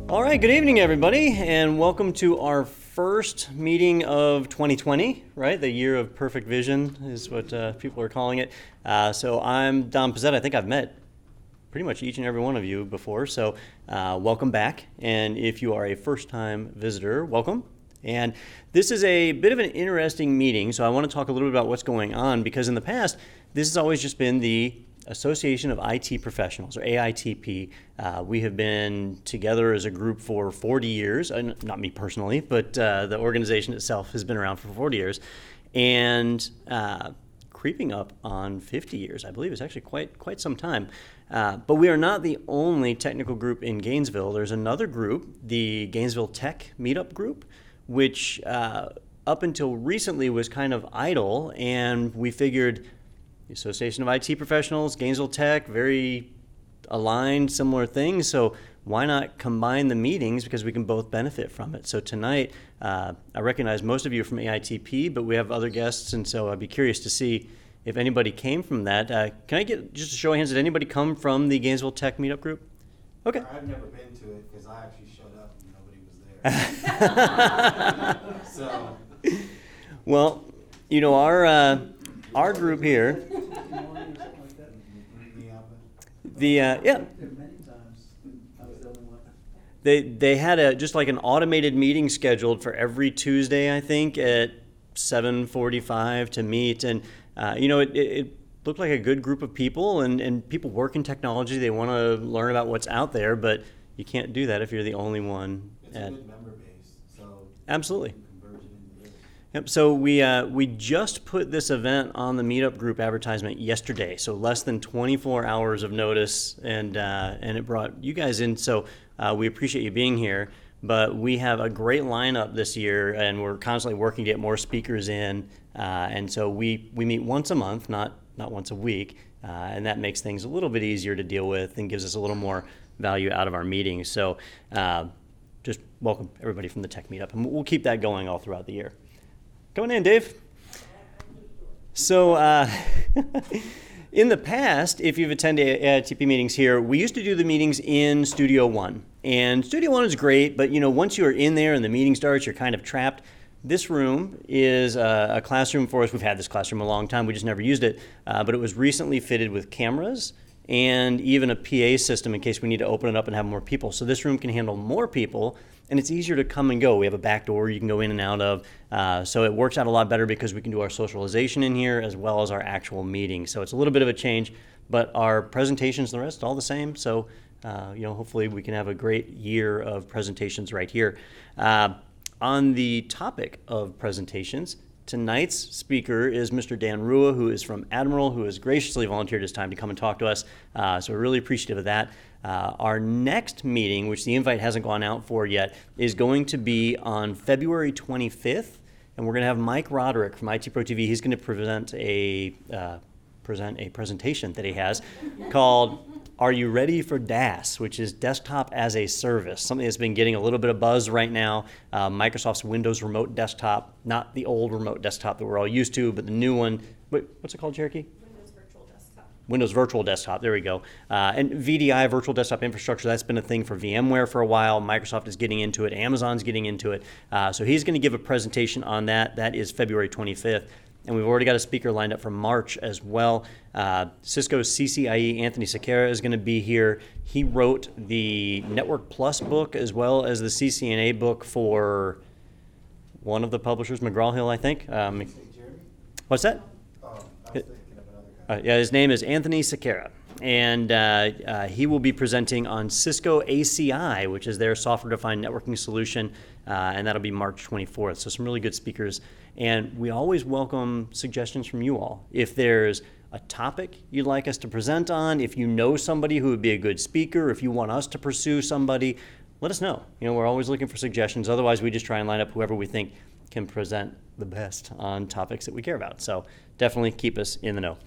All right, good evening, everybody, and welcome to our first meeting of 2020, right? The year of perfect vision is what people are calling it. So I'm Don Pizzetta. I think I've met pretty much each and every one of you before, so welcome back. And if you are a first-time visitor, welcome. And this is a bit of an interesting meeting, so I want to talk a little bit about what's going on, because in the past, this has always just been the Association of IT Professionals, or AITP. We have been together as a group for 40 years, not me personally, but the organization itself has been around for 40 years, and creeping up on 50 years, I believe. It's actually quite some time. But we are not the only technical group in Gainesville. There's another group, the Gainesville Tech Meetup Group, which up until recently was kind of idle, and we figured the Association of IT Professionals, Gainesville Tech, very aligned, similar things. So why not combine the meetings, because we can both benefit from it. So tonight, I recognize most of you are from AITP, but we have other guests, and so I'd be curious to see if anybody came from that. Can I get just a show of hands? Did anybody come from the Gainesville Tech Meetup Group? Okay. I've never been to it because I actually showed up and nobody was there. So. Well, you know, our group here, They had just like an automated meeting scheduled for every Tuesday, I think, at 7:45 to meet. And, it looked like a good group of people, and people work in technology. They want to learn about what's out there, but you can't do that if you're the only one. It's a good member base. So absolutely. Yep. So we just put this event on the Meetup Group advertisement yesterday, so less than 24 hours of notice, and it brought you guys in. So we appreciate you being here. But we have a great lineup this year, and we're constantly working to get more speakers in. And so we meet once a month, not once a week, and that makes things a little bit easier to deal with and gives us a little more value out of our meetings. So just welcome everybody from the Tech Meetup, and we'll keep that going all throughout the year. Going in, Dave. So in the past, if you've attended AITP meetings here, we used to do the meetings in Studio One. And Studio One is great, but once you're in there and the meeting starts, you're kind of trapped. This room is a classroom for us. We've had this classroom a long time. We just never used it. But it was recently fitted with cameras and even a PA system in case we need to open it up and have more people. So this room can handle more people, and it's easier to come and go. We have a back door you can go in and out of. So it works out a lot better because we can do our socialization in here as well as our actual meetings. So it's a little bit of a change, but our presentations and the rest all the same. So hopefully we can have a great year of presentations right here. On the topic of presentations, tonight's speaker is Mr. Dan Rua, who is from Admiral, who has graciously volunteered his time to come and talk to us. So we're really appreciative of that. Our next meeting, which the invite hasn't gone out for yet, is going to be on February 25th, and we're going to have Mike Roderick from IT Pro TV. He's going to present a presentation that he has called "Are You Ready for DaaS?", which is Desktop as a Service, something that's been getting a little bit of buzz right now. Microsoft's Windows Remote Desktop, not the old remote desktop that we're all used to, but the new one. Wait, what's it called, Cherokee? Windows Virtual Desktop, there we go. And VDI, Virtual Desktop Infrastructure, that's been a thing for VMware for a while. Microsoft is getting into it. Amazon's getting into it. So he's going to give a presentation on that. That is February 25th. And we've already got a speaker lined up for March as well. Cisco's CCIE, Anthony Sequeira, is going to be here. He wrote the Network Plus book as well as the CCNA book for one of the publishers, McGraw-Hill, I think. What's that? His name is Anthony Sequeira, and he will be presenting on Cisco ACI, which is their software-defined networking solution, and that'll be March 24th. So some really good speakers, and we always welcome suggestions from you all. If there's a topic you'd like us to present on, if you know somebody who would be a good speaker, if you want us to pursue somebody, let us know. We're always looking for suggestions. Otherwise, we just try and line up whoever we think can present the best on topics that we care about. So definitely keep us in the know.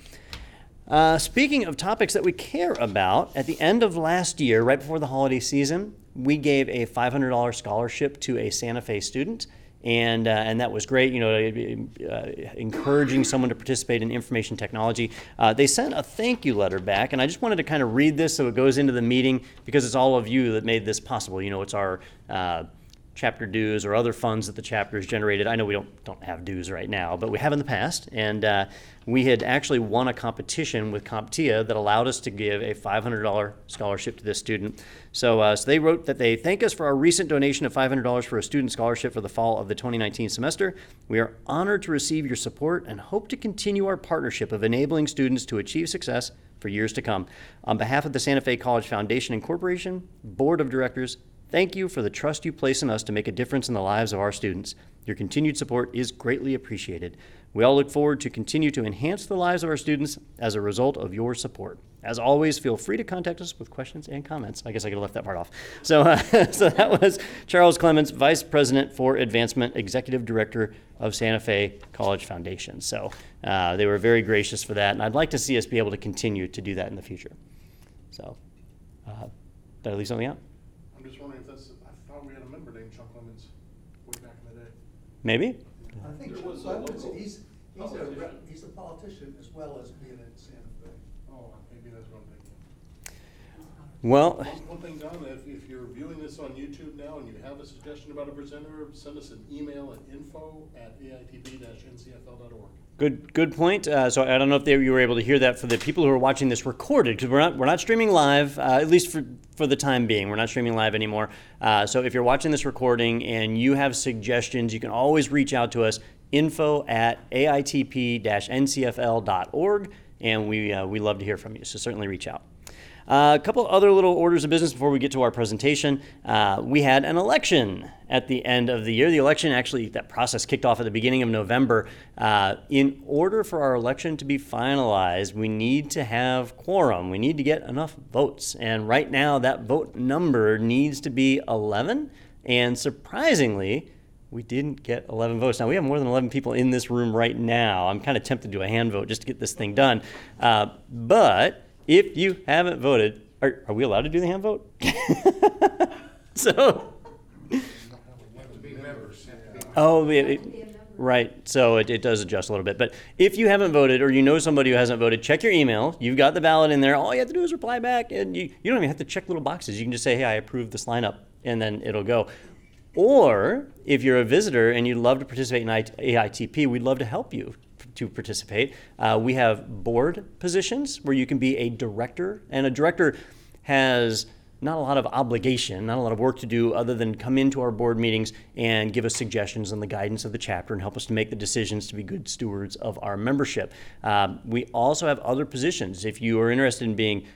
Speaking of topics that we care about, at the end of last year, right before the holiday season, we gave a $500 scholarship to a Santa Fe student, and that was great. Encouraging someone to participate in information technology. They sent a thank you letter back, and I just wanted to kind of read this so it goes into the meeting, because it's all of you that made this possible. It's our chapter dues or other funds that the chapter has generated. I know we don't have dues right now, but we have in the past, and we had actually won a competition with CompTIA that allowed us to give a $500 scholarship to this student. So they wrote that they thank us for our recent donation of $500 for a student scholarship for the fall of the 2019 semester. We are honored to receive your support and hope to continue our partnership of enabling students to achieve success for years to come. On behalf of the Santa Fe College Foundation and Corporation Board of Directors, thank you for the trust you place in us to make a difference in the lives of our students. Your continued support is greatly appreciated. We all look forward to continue to enhance the lives of our students as a result of your support. As always, feel free to contact us with questions and comments. I guess I could have left that part off. So that was Charles Clements, Vice President for Advancement, Executive Director of Santa Fe College Foundation. So they were very gracious for that, and I'd like to see us be able to continue to do that in the future. So did I leave something out? I'm just wondering if I thought we had a member named Chuck Clements way back in the day. Maybe? I think There was a Clemens, local he's a politician as well as being in Santa Fe. Oh, maybe that's what I'm thinking. Well, One thing, Don, if you're viewing this on YouTube now and you have a suggestion about a presenter, send us an email at info@aitp-ncfl.org. good point. So I don't know if you were able to hear that for the people who are watching this recorded, because we're not streaming live, at least for the time being. We're not streaming live anymore. So if you're watching this recording and you have suggestions, you can always reach out to us, info@aitp-ncfl.org, and we love to hear from you. So certainly reach out. A couple other little orders of business before we get to our presentation. We had an election at the end of the year. The election, actually, that process kicked off at the beginning of November. In order for our election to be finalized, we need to have quorum. We need to get enough votes. And right now, that vote number needs to be 11. And surprisingly, we didn't get 11 votes. Now, we have more than 11 people in this room right now. I'm kind of tempted to do a hand vote just to get this thing done. But if you haven't voted, are we allowed to do the hand vote? So, right. So it does adjust a little bit. But if you haven't voted, or you know somebody who hasn't voted, check your email. You've got the ballot in there. All you have to do is reply back, and you don't even have to check little boxes. You can just say, hey, I approve this lineup, and then it'll go. Or if you're a visitor and you'd love to participate in AITP, we'd love to help you to participate. We have board positions where you can be a director, and a director has not a lot of obligation, not a lot of work to do other than come into our board meetings and give us suggestions on the guidance of the chapter and help us to make the decisions to be good stewards of our membership. We also have other positions. If you are interested in being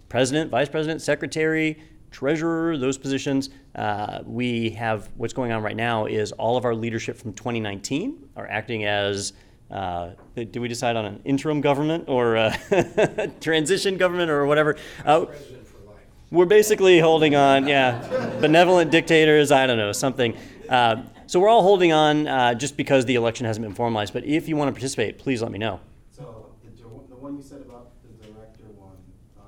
president, vice president, secretary, treasurer, those positions, we have what's going on right now is all of our leadership from 2019 are acting as did we decide on an interim government or a transition government or whatever? President for life. We're basically holding on, benevolent dictators, I don't know, something. So we're all holding on just because the election hasn't been formalized. But if you want to participate, please let me know. So the one you said about the director one, I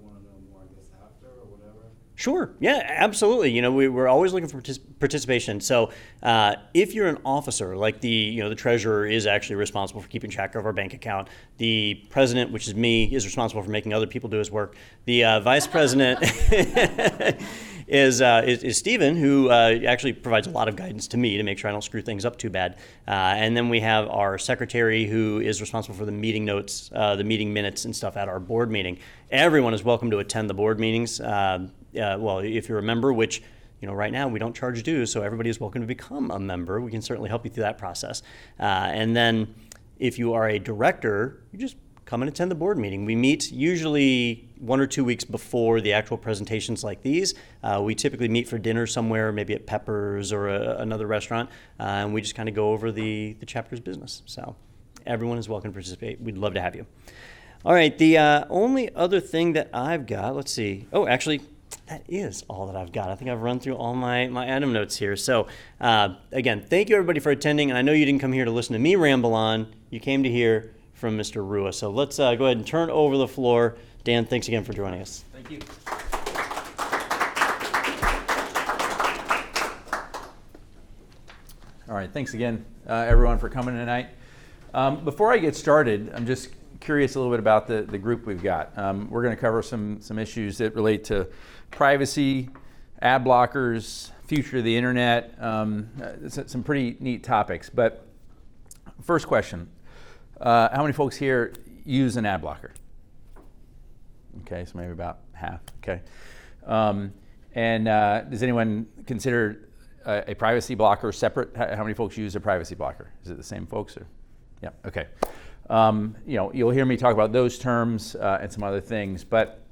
want to know more, I guess, after or whatever. Sure. Yeah, absolutely. We're always looking for participation. So if you're an officer, like the treasurer is actually responsible for keeping track of our bank account. The president, which is me, is responsible for making other people do his work. The vice president is Stephen, who actually provides a lot of guidance to me to make sure I don't screw things up too bad. And then we have our secretary, who is responsible for the meeting notes, the meeting minutes and stuff at our board meeting. Everyone is welcome to attend the board meetings. Well, if you're a member, which right now we don't charge dues, so everybody is welcome to become a member. We can certainly help you through that process. And then if you are a director, you just come and attend the board meeting. We meet usually 1 or 2 weeks before the actual presentations like these. We typically meet for dinner somewhere, maybe at Pepper's or another restaurant, and we just kind of go over the chapter's business. So everyone is welcome to participate. We'd love to have you. All right, the only other thing that I've got, let's see. Oh, actually, that is all that I've got. I think I've run through all my item notes here. So again, thank you everybody for attending. And I know you didn't come here to listen to me ramble on. You came to hear from Mr. Rua. So let's go ahead and turn over the floor. Dan, thanks again for joining us. Thank you. All right, thanks again, everyone, for coming tonight. Before I get started, I'm just curious a little bit about the group we've got. We're going to cover some issues that relate to privacy, ad blockers, future of the internet, some pretty neat topics. But first question, how many folks here use an ad blocker? Okay, so maybe about half, okay. And does anyone consider a privacy blocker separate? How many folks use a privacy blocker? Is it the same folks? Or? Yeah, okay. You'll hear me talk about those terms and some other things, but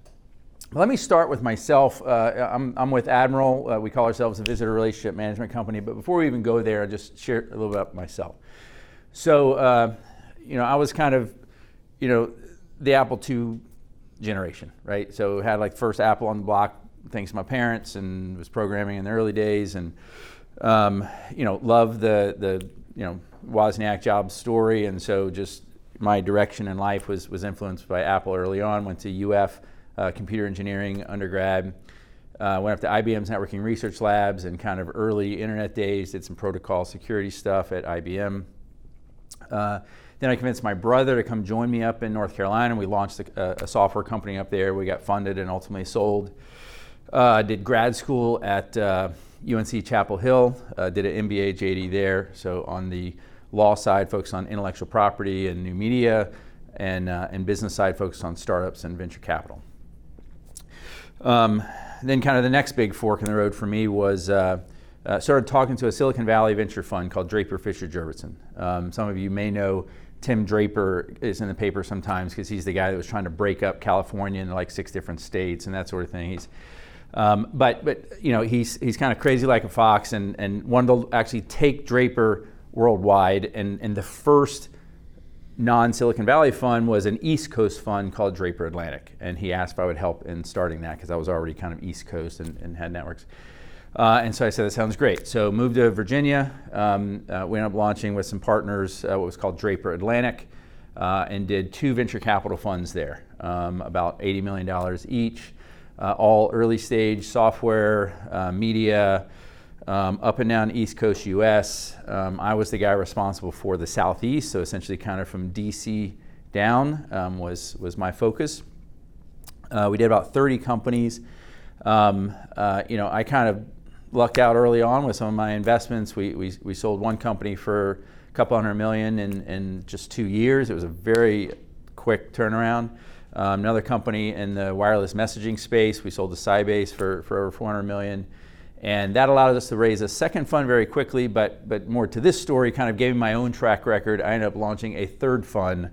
let me start with myself. I'm with Admiral. We call ourselves a visitor relationship management company, but before we even go there, I'll just share a little bit about myself. So, I was kind of, the Apple II generation, right? So had like first Apple on the block, thanks to my parents, and was programming in the early days, and loved the Wozniak Jobs story, and so just my direction in life was influenced by Apple early on. Went to UF, computer engineering undergrad, went up to IBM's networking research labs and kind of early internet days, did some protocol security stuff at IBM. Then I convinced my brother to come join me up in North Carolina. We launched a software company up there. We got funded and ultimately sold. Did grad school at UNC Chapel Hill, did an MBA JD there. So on the law side, focused on intellectual property and new media, and business side, focused on startups and venture capital. Then kind of the next big fork in the road for me was started talking to a Silicon Valley venture fund called Draper Fisher Jurvetson. Some of you may know Tim Draper is in the paper sometimes because he's the guy that was trying to break up California into like 6 different states and that sort of thing. He's he's kind of crazy like a fox and wanted to actually take Draper worldwide. And the first non-Silicon Valley fund was an East Coast fund called Draper Atlantic. And he asked if I would help in starting that because I was already kind of East Coast and had networks. And so I said, that sounds great. So moved to Virginia. We ended up launching with some partners what was called Draper Atlantic and did 2 venture capital funds there, about $80 million each. All early stage software, media, up and down East Coast US. I was the guy responsible for the Southeast, so essentially kind of from DC down was my focus. We did about 30 companies. I kind of lucked out early on with some of my investments. We sold one company for a couple $100 million in just 2 years. It was a very quick turnaround. Another company in the wireless messaging space, we sold to Sybase for over $400 million. And that allowed us to raise a second fund very quickly, but more to this story kind of gave me my own track record. I ended up launching a third fund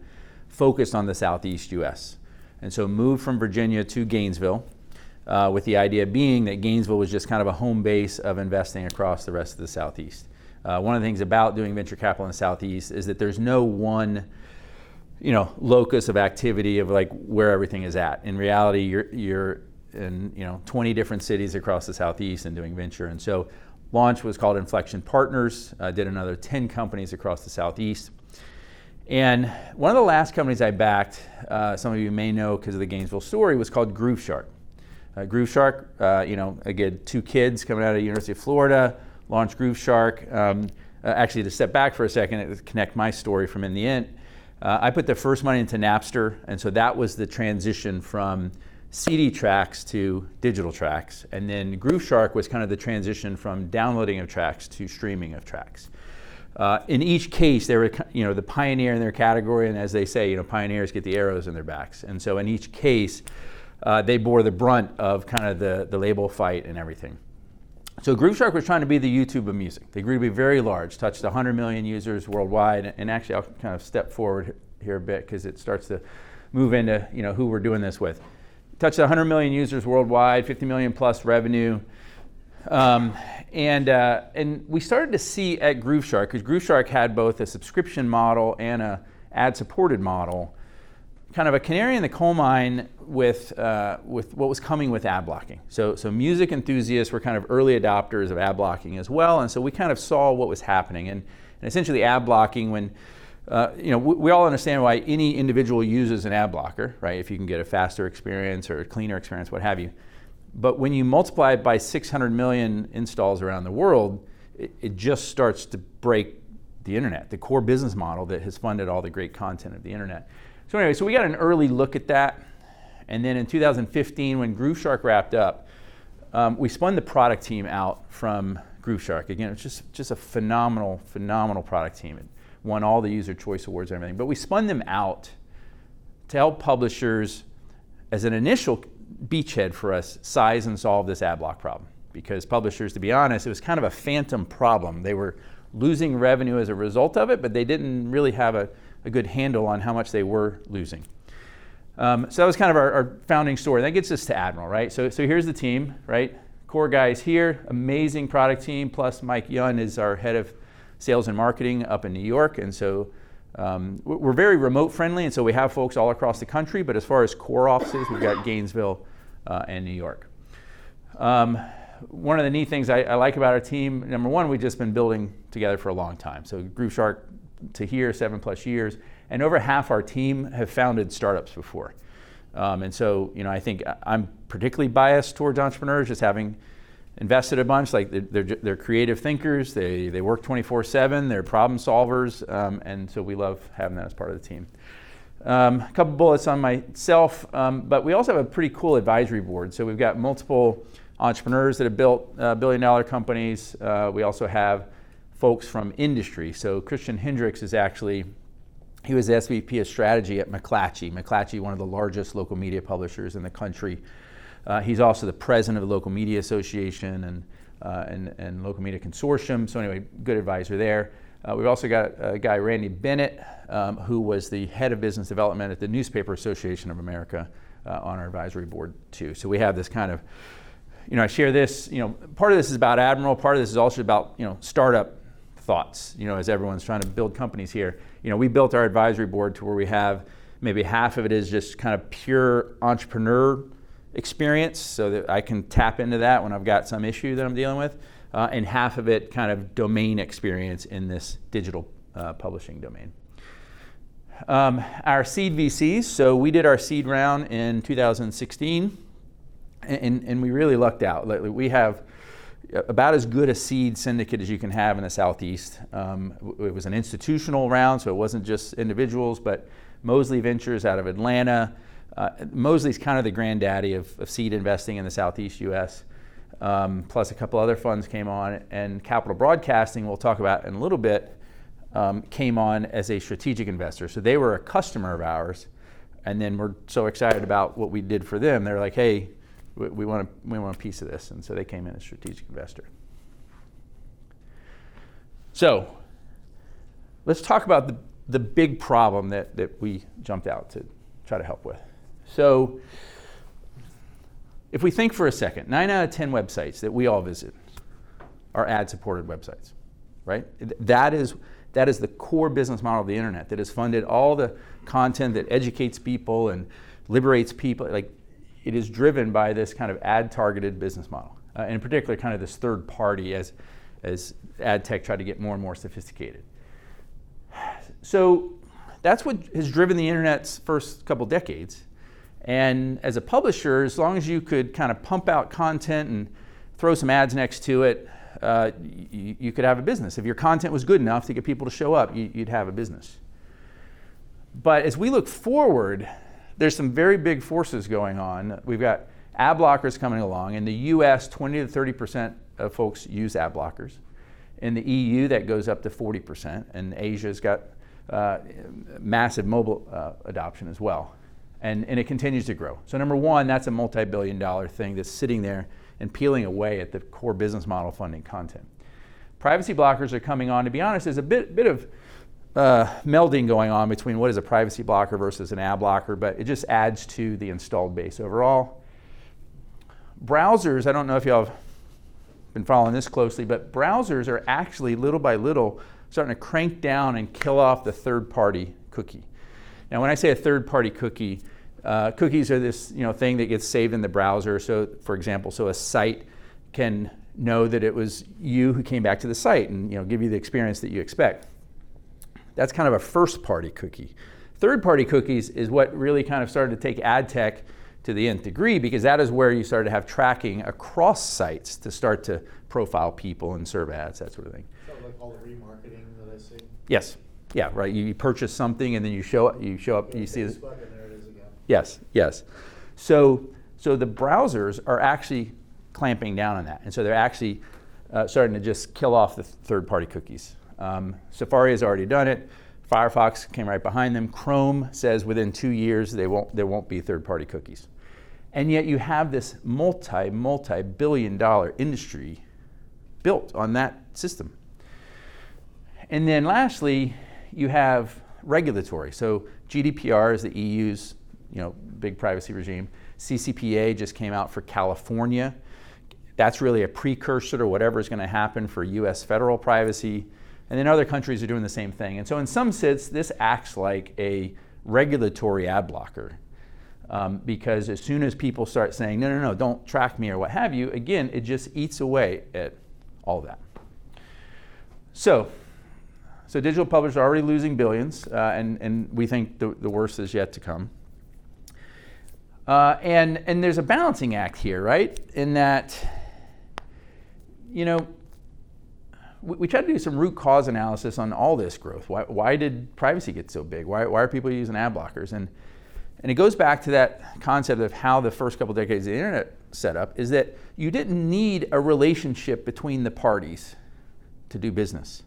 focused on the Southeast US. And so moved from Virginia to Gainesville with the idea being that Gainesville was just kind of a home base of investing across the rest of the Southeast. One of the things about doing venture capital in the Southeast is that there's no one locus of activity of like where everything is at. In reality, you're in 20 different cities across the Southeast and doing venture. And so launch was called Inflection Partners, did another 10 companies across the Southeast. And one of the last companies I backed, some of you may know because of the Gainesville story, was called Grooveshark. Grooveshark, again, 2 kids coming out of the University of Florida, launched Grooveshark. Actually, to step back for a second, to connect my story from in the end, I put the first money into Napster, and so that was the transition from CD tracks to digital tracks. And then Grooveshark was kind of the transition from downloading of tracks to streaming of tracks. In each case, they were the pioneer in their category, and as they say, pioneers get the arrows in their backs. And so in each case, they bore the brunt of kind of the label fight and everything. So Grooveshark was trying to be the YouTube of music. They grew to be very large, touched 100 million users worldwide. And actually, I'll kind of step forward here a bit because it starts to move into who we're doing this with. Touched 100 million users worldwide, 50 million plus revenue. And we started to see at Grooveshark, because Grooveshark had both a subscription model and a ad-supported model, kind of a canary in the coal mine with what was coming with ad blocking. So music enthusiasts were kind of early adopters of ad blocking as well, and so we kind of saw what was happening. And essentially ad blocking, when we all understand why any individual uses an ad blocker, right? If you can get a faster experience or a cleaner experience, what have you. But when you multiply it by 600 million installs around the world, it just starts to break the internet, the core business model that has funded all the great content of the internet. So anyway, so we got an early look at that. And then in 2015, when Grooveshark wrapped up, we spun the product team out from Grooveshark. Again, it's just a phenomenal product team. It won all the user choice awards and everything. But we spun them out to help publishers, as an initial beachhead for us, size and solve this Adblock problem. Because publishers, to be honest, it was kind of a phantom problem. They were losing revenue as a result of it, but they didn't really have a good handle on how much they were losing. So that was kind of our founding story. That gets us to Admiral, right? So here's the team, right? Core guys here, amazing product team, plus Mike Yun is our head of sales and marketing up in New York. And so we're very remote friendly, and so we have folks all across the country, but as far as core offices, we've got Gainesville and New York. One of the neat things I like about our team, number one, we've just been building together for a long time. So Grooveshark to here, 7+ years, and over half our team have founded startups before. And so, I think I'm particularly biased towards entrepreneurs, just having invested a bunch. Like they're creative thinkers, they work 24/7, they're problem solvers, and so we love having that as part of the team. A couple bullets on myself, but we also have a pretty cool advisory board. So we've got multiple entrepreneurs that have built billion-dollar companies. We also have folks from industry. So Christian Hendricks is actually, he was the SVP of strategy at McClatchy. McClatchy, one of the largest local media publishers in the country. He's also the president of the Local Media Association and Local Media Consortium. So anyway, good advisor there. We've also got a guy, Randy Bennett, who was the head of business development at the Newspaper Association of America on our advisory board too. So we have this kind of, I share this, part of this is about Admiral, part of this is also about, startup thoughts, as everyone's trying to build companies here. We built our advisory board to where we have maybe half of it is just kind of pure entrepreneur experience, so that I can tap into that when I've got some issue that I'm dealing with, and half of it kind of domain experience in this digital publishing domain. Our seed VCs, so we did our seed round in 2016, and we really lucked out. We have about as good a seed syndicate as you can have in the Southeast. It was an institutional round, so it wasn't just individuals, but Mosley Ventures out of Atlanta. Mosley's kind of the granddaddy of seed investing in the Southeast U.S., plus a couple other funds came on, and Capital Broadcasting, we'll talk about in a little bit, came on as a strategic investor. So they were a customer of ours, and then we're so excited about what we did for them. They're like, hey, we want a piece of this, and so they came in as strategic investor. So let's talk about the big problem that we jumped out to try to help with. So if we think for a second, 9 out of 10 websites that we all visit are ad-supported websites, right? That is the core business model of the internet that has funded all the content that educates people and liberates people. Like, it is driven by this kind of ad-targeted business model, and in particular, kind of this third party as ad tech tried to get more and more sophisticated. So that's what has driven the internet's first couple decades. And as a publisher, as long as you could kind of pump out content and throw some ads next to it, you could have a business. If your content was good enough to get people to show up, you'd have a business. But as we look forward, there's some very big forces going on. We've got ad blockers coming along. In the US, 20 to 30% of folks use ad blockers. In the EU, that goes up to 40%. And Asia's got massive mobile adoption as well. And it continues to grow. So number one, that's a multi-billion-dollar thing that's sitting there and peeling away at the core business model funding content. Privacy blockers are coming on. To be honest, there's a bit of melding going on between what is a privacy blocker versus an ad blocker, but it just adds to the installed base overall. Browsers, I don't know if y'all have been following this closely, but browsers are actually little by little starting to crank down and kill off the third-party cookie. Now, when I say a third-party cookie, cookies are this thing that gets saved in the browser. So, for example, a site can know that it was you who came back to the site and give you the experience that you expect. That's kind of a first-party cookie. Third-party cookies is what really kind of started to take ad tech to the nth degree, because that is where you started to have tracking across sites to start to profile people and serve ads, that sort of thing. So like all the remarketing that I see. Yes. Yeah, right. You purchase something and then you show up, you see this. Facebook, and there it is again. Yes. So the browsers are actually clamping down on that. And so they're actually starting to just kill off the third-party cookies. Safari has already done it. Firefox came right behind them. Chrome says within 2 years there won't be third-party cookies. And yet you have this multi-billion-dollar industry built on that system. And then lastly, you have regulatory. So GDPR is the EU's big privacy regime. CCPA just came out for California. That's really a precursor to whatever is going to happen for US federal privacy. And then other countries are doing the same thing. And so in some sense, this acts like a regulatory ad blocker. Because as soon as people start saying, no, don't track me or what have you, again, it just eats away at all that. So digital publishers are already losing billions, and we think the worst is yet to come. And there's a balancing act here, right? In that, we tried to do some root cause analysis on all this growth. Why did privacy get so big? Why are people using ad blockers? And it goes back to that concept of how the first couple decades of the internet set up, is that you didn't need a relationship between the parties to do business.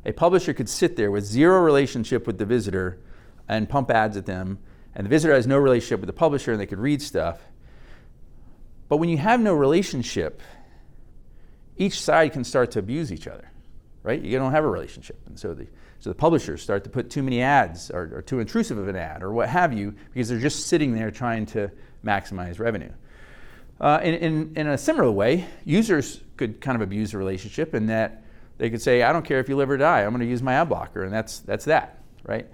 A publisher could sit there with zero relationship with the visitor and pump ads at them, and the visitor has no relationship with the publisher and they could read stuff. But when you have no relationship, each side can start to abuse each other, right? You don't have a relationship. And so the publishers start to put too many ads or too intrusive of an ad or what have you, because they're just sitting there trying to maximize revenue. In a similar way, users could kind of abuse the relationship in that they could say, I don't care if you live or die, I'm going to use my ad blocker, and that's that, right?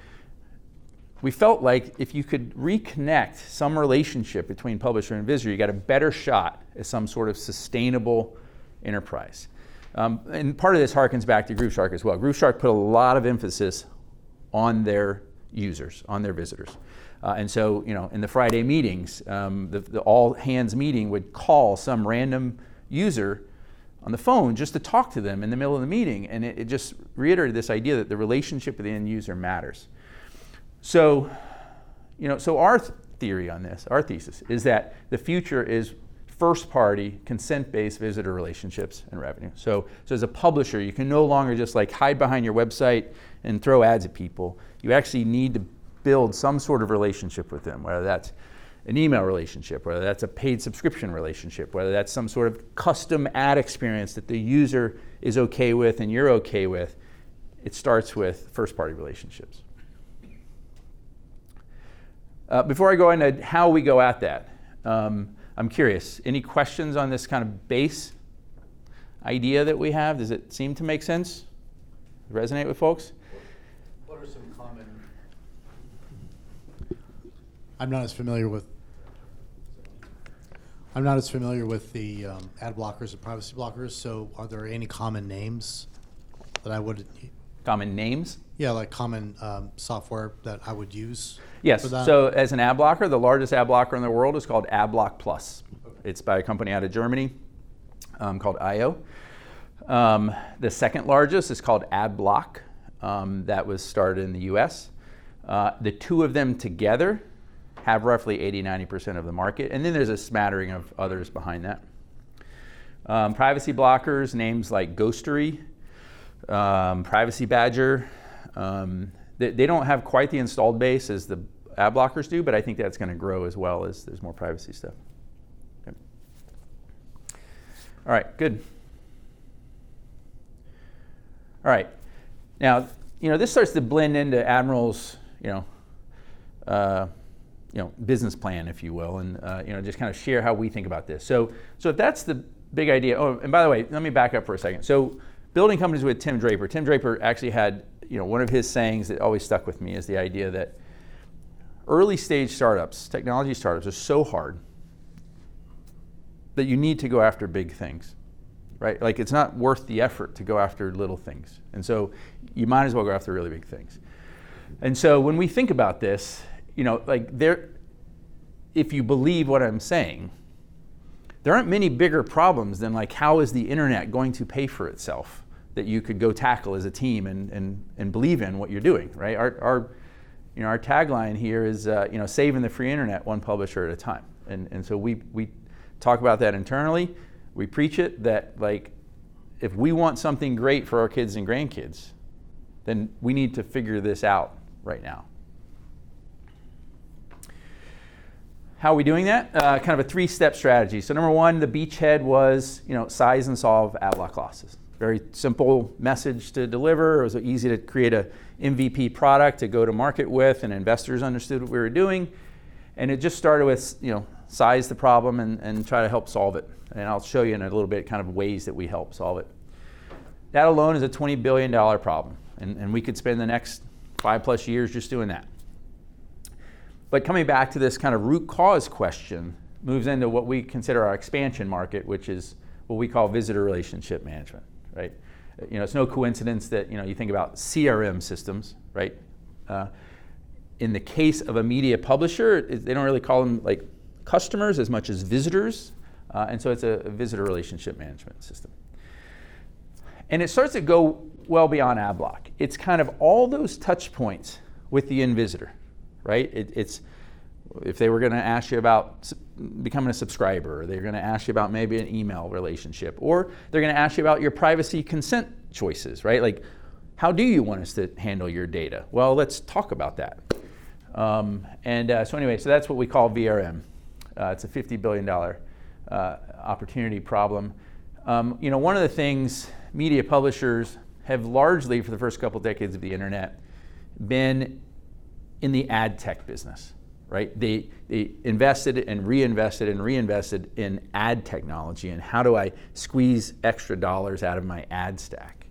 We felt like if you could reconnect some relationship between publisher and visitor, you got a better shot at some sort of sustainable enterprise. And part of this harkens back to GrooveShark as well. GrooveShark put a lot of emphasis on their users, on their visitors. And so, in the Friday meetings, the all hands meeting would call some random user on the phone just to talk to them in the middle of the meeting. And it just reiterated this idea that the relationship with the end user matters. So, our theory on this, our thesis, is that the future is first-party, consent-based visitor relationships and revenue. So as a publisher, you can no longer just hide behind your website and throw ads at people. You actually need to build some sort of relationship with them, whether that's an email relationship, whether that's a paid subscription relationship, whether that's some sort of custom ad experience that the user is okay with and you're okay with. It starts with first-party relationships. Before I go into how we go at that, I'm curious, any questions on this kind of base idea that we have? Does it seem to make sense? Resonate with folks? What are some common? I'm not as familiar with the ad blockers and privacy blockers. So, are there any common names that I would? Common names? Yeah, like common software that I would use. Yes. For that? So, as an ad blocker, the largest ad blocker in the world is called Adblock Plus. It's by a company out of Germany called IO. The second largest is called Adblock. That was started in the US. The two of them together have roughly 80-90% of the market. And then there's a smattering of others behind that. Privacy blockers, names like Ghostery, Privacy Badger. They don't have quite the installed base as the ad blockers do, but I think that's going to grow as well as there's more privacy stuff. Okay. All right, good. All right. Now, this starts to blend into Admiral's, business plan, if you will, and just kind of share how we think about this. So if that's the big idea. Oh, and by the way, let me back up for a second. So, building companies with Tim Draper. Tim Draper actually had, one of his sayings that always stuck with me is the idea that early stage startups, technology startups, are so hard that you need to go after big things, right? Like, it's not worth the effort to go after little things. And so you might as well go after really big things. And so when we think about this, if you believe what I'm saying, there aren't many bigger problems than like how is the internet going to pay for itself that you could go tackle as a team and believe in what you're doing, right? Our tagline here is saving the free internet one publisher at a time, and so we talk about that internally. We preach it that like if we want something great for our kids and grandkids, then we need to figure this out right now. How are we doing that? Kind of a three-step strategy. So number one, the beachhead was size and solve Adblock losses. Very simple message to deliver. It was easy to create a MVP product to go to market with, and investors understood what we were doing. And it just started with size the problem and try to help solve it. And I'll show you in a little bit kind of ways that we help solve it. That alone is a $20 billion problem, and we could spend the next 5+ years just doing that. But coming back to this kind of root cause question moves into what we consider our expansion market, which is what we call visitor relationship management, right? It's no coincidence that you think about CRM systems, right? In the case of a media publisher, they don't really call them like customers as much as visitors, and so it's a visitor relationship management system. And it starts to go well beyond Adblock. It's kind of all those touch points with the end visitor, right? It's if they were going to ask you about becoming a subscriber, or they're going to ask you about maybe an email relationship, or they're going to ask you about your privacy consent choices, right? Like, how do you want us to handle your data? Well, let's talk about that. So that's what we call VRM. It's a $50 billion opportunity problem. One of the things media publishers have largely, for the first couple decades of the internet, been in the ad tech business, right? They invested and reinvested in ad technology, and how do I squeeze extra dollars out of my ad stack?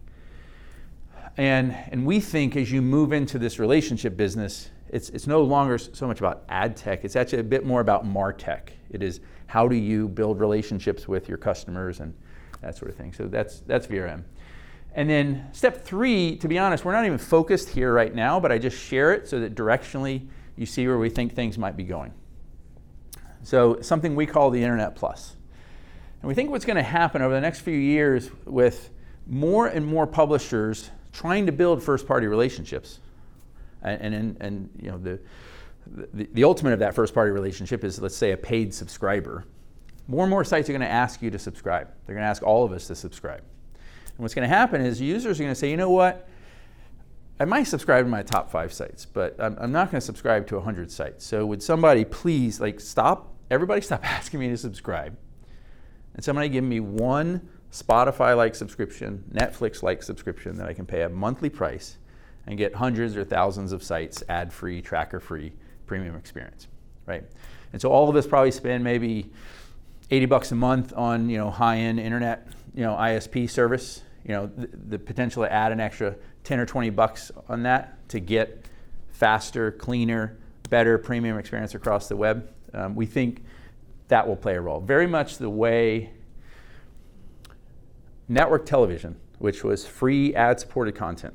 And we think as you move into this relationship business, it's no longer so much about ad tech. It's actually a bit more about martech. It is how do you build relationships with your customers and that sort of thing. So that's VRM. And then step 3, to be honest, we're not even focused here right now, but I just share it so that directionally you see where we think things might be going. So something we call the Internet Plus. And we think what's going to happen over the next few years with more and more publishers trying to build first-party relationships, and the ultimate of that first-party relationship is, let's say, a paid subscriber. More and more sites are going to ask you to subscribe. They're going to ask all of us to subscribe. And what's going to happen is users are going to say, you know what, I might subscribe to my top 5 sites, but I'm not going to subscribe to 100 sites. So would somebody please everybody stop asking me to subscribe, and somebody give me one Spotify-like subscription, Netflix-like subscription that I can pay a monthly price and get hundreds or thousands of sites, ad-free, tracker-free, premium experience, right? And so all of us probably spend maybe $80 a month on high-end internet ISP service. The potential to add an extra $10 or $20 on that to get faster, cleaner, better premium experience across the web. We think that will play a role. Very much the way network television, which was free ad-supported content,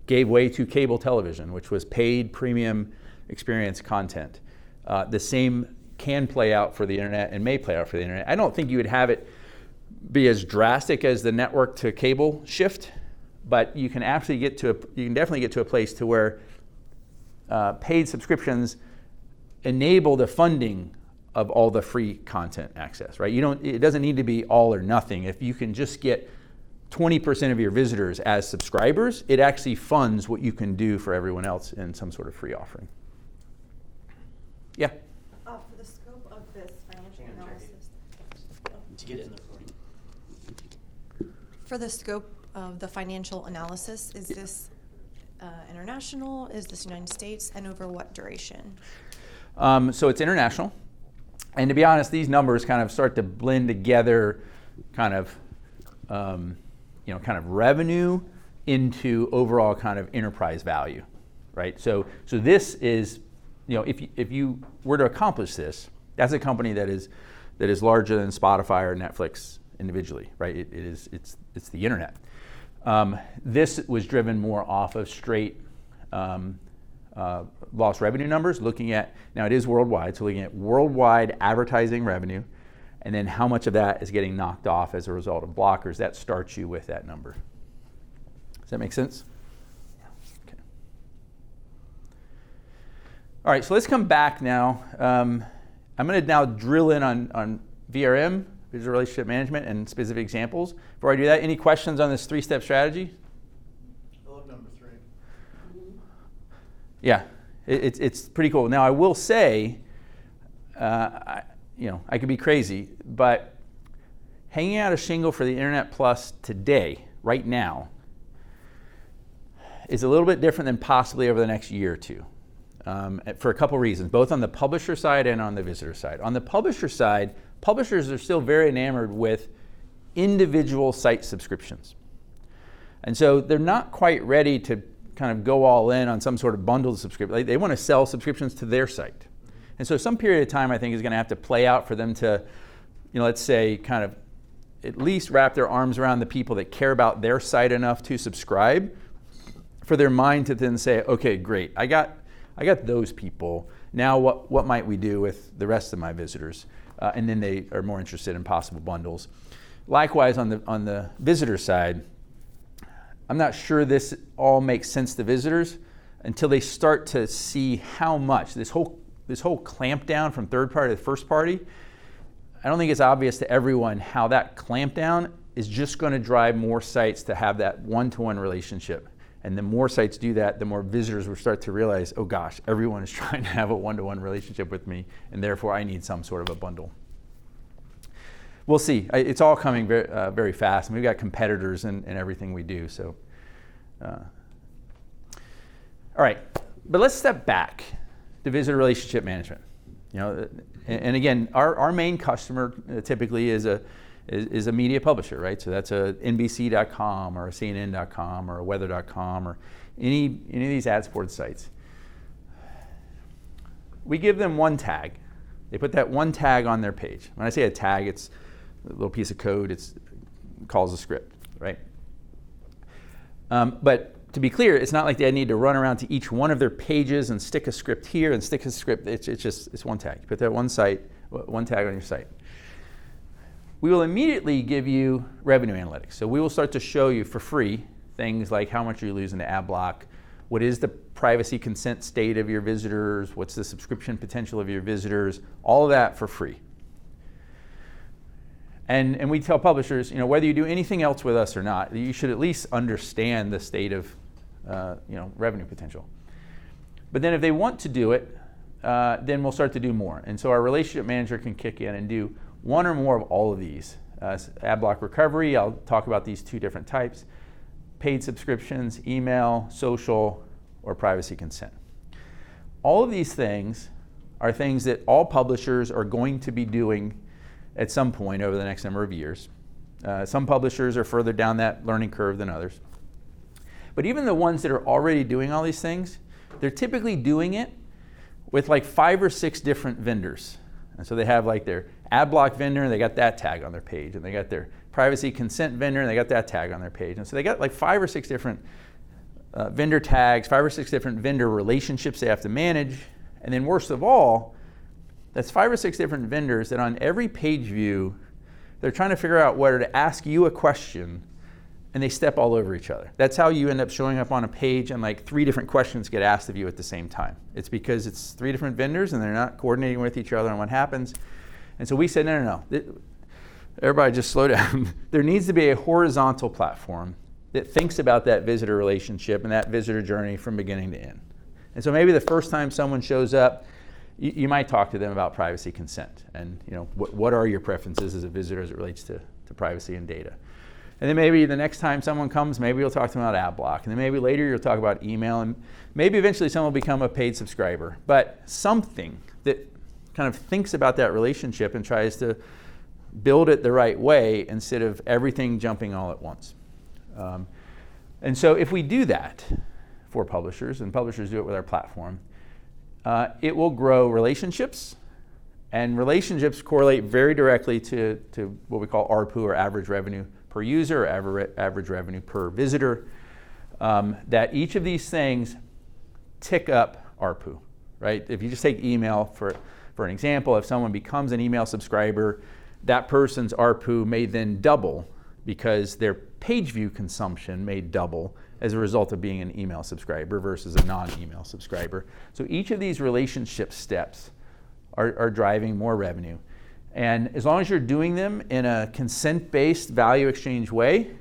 gave way to cable television, which was paid premium experience content. The same can play out for the internet and may play out for the internet. I don't think you would have it be as drastic as the network to cable shift, but you can definitely get to a place to where paid subscriptions enable the funding of all the free content access, right? It doesn't need to be all or nothing. If you can just get 20% of your visitors as subscribers, it actually funds what you can do for everyone else in some sort of free offering. Yeah? For the scope of this financial analysis. To get in the recording. For the scope of the financial analysis, is this international? Is this United States? And over what duration? So it's international. And to be honest, these numbers kind of start to blend together kind of revenue into overall kind of enterprise value, right? So this is, if you were to accomplish this, that's a company that is larger than Spotify or Netflix individually, right? It's the internet. This was driven more off of straight lost revenue numbers, looking at, now it is worldwide, so looking at worldwide advertising revenue, and then how much of that is getting knocked off as a result of blockers. That starts you with that number. Does that make sense? Okay. All right, so let's come back now. I'm going to now drill in on VRM, Visual Relationship Management, and specific examples. Before I do that, any questions on this three-step strategy? I love number 3. Yeah, it's pretty cool. Now, I will say, I could be crazy, but hanging out a shingle for the Internet Plus today, right now, is a little bit different than possibly over the next year or two, for a couple reasons, both on the publisher side and on the visitor side. On the publisher side, publishers are still very enamored with individual site subscriptions. And so they're not quite ready to kind of go all in on some sort of bundled subscription. They want to sell subscriptions to their site. And so some period of time, I think, is going to have to play out for them to, let's say, kind of at least wrap their arms around the people that care about their site enough to subscribe, for their mind to then say, okay, great, I got those people. Now what might we do with the rest of my visitors? And then they are more interested in possible bundles. Likewise, on the visitor side, I'm not sure this all makes sense to visitors until they start to see how much this whole clamp down from third party to first party. I don't think it's obvious to everyone how that clamp down is just going to drive more sites to have that one-to-one relationship. And the more sites do that, the more visitors will start to realize, oh gosh, everyone is trying to have a one-to-one relationship with me, and therefore I need some sort of a bundle. We'll see. It's all coming very, very fast, and we've got competitors in everything we do. So, all right, but let's step back to visitor relationship management. And again, our main customer typically is a media publisher, right? So that's a NBC.com or a CNN.com or a Weather.com or any of these ad support sites. We give them one tag. They put that one tag on their page. When I say a tag, it's a little piece of code. It calls a script, right? But to be clear, it's not like they need to run around to each one of their pages and stick a script here and stick a script. It's one tag. You put that one tag on your site. We will immediately give you revenue analytics. So we will start to show you for free things like how much are you losing to Adblock, what is the privacy consent state of your visitors, what's the subscription potential of your visitors, all of that for free. And we tell publishers, whether you do anything else with us or not, you should at least understand the state of revenue potential. But then if they want to do it, then we'll start to do more. And so our relationship manager can kick in and do one or more of all of these. Adblock recovery, I'll talk about these two different types. Paid subscriptions, email, social, or privacy consent. All of these things are things that all publishers are going to be doing at some point over the next number of years. Some publishers are further down that learning curve than others. But even the ones that are already doing all these things, they're typically doing it with like 5 or 6 different vendors. And so they have like their Adblock vendor, and they got that tag on their page, and they got their privacy consent vendor, and they got that tag on their page. And so they got like 5 or 6 different vendor tags, 5 or 6 different vendor relationships they have to manage. And then worst of all, that's 5 or 6 different vendors that on every page view, they're trying to figure out whether to ask you a question, and they step all over each other. That's how you end up showing up on a page and like 3 different questions get asked of you at the same time. It's because it's 3 different vendors and they're not coordinating with each other on what happens. And so we said, no. Everybody just slow down. There needs to be a horizontal platform that thinks about that visitor relationship and that visitor journey from beginning to end. And so maybe the first time someone shows up, you might talk to them about privacy consent and what are your preferences as a visitor as it relates to privacy and data. And then maybe the next time someone comes, maybe you'll talk to them about Adblock. And then maybe later you'll talk about email. And maybe eventually someone will become a paid subscriber. But something that kind of thinks about that relationship and tries to build it the right way instead of everything jumping all at once. And so if we do that for publishers, and publishers do it with our platform, it will grow relationships. And relationships correlate very directly to what we call ARPU, or average revenue per user, or average revenue per visitor. That each of these things tick up ARPU, right? If you just take email for an example, if someone becomes an email subscriber, that person's ARPU may then double because their page view consumption may double as a result of being an email subscriber versus a non-email subscriber. So each of these relationship steps are driving more revenue. And as long as you're doing them in a consent-based value exchange way,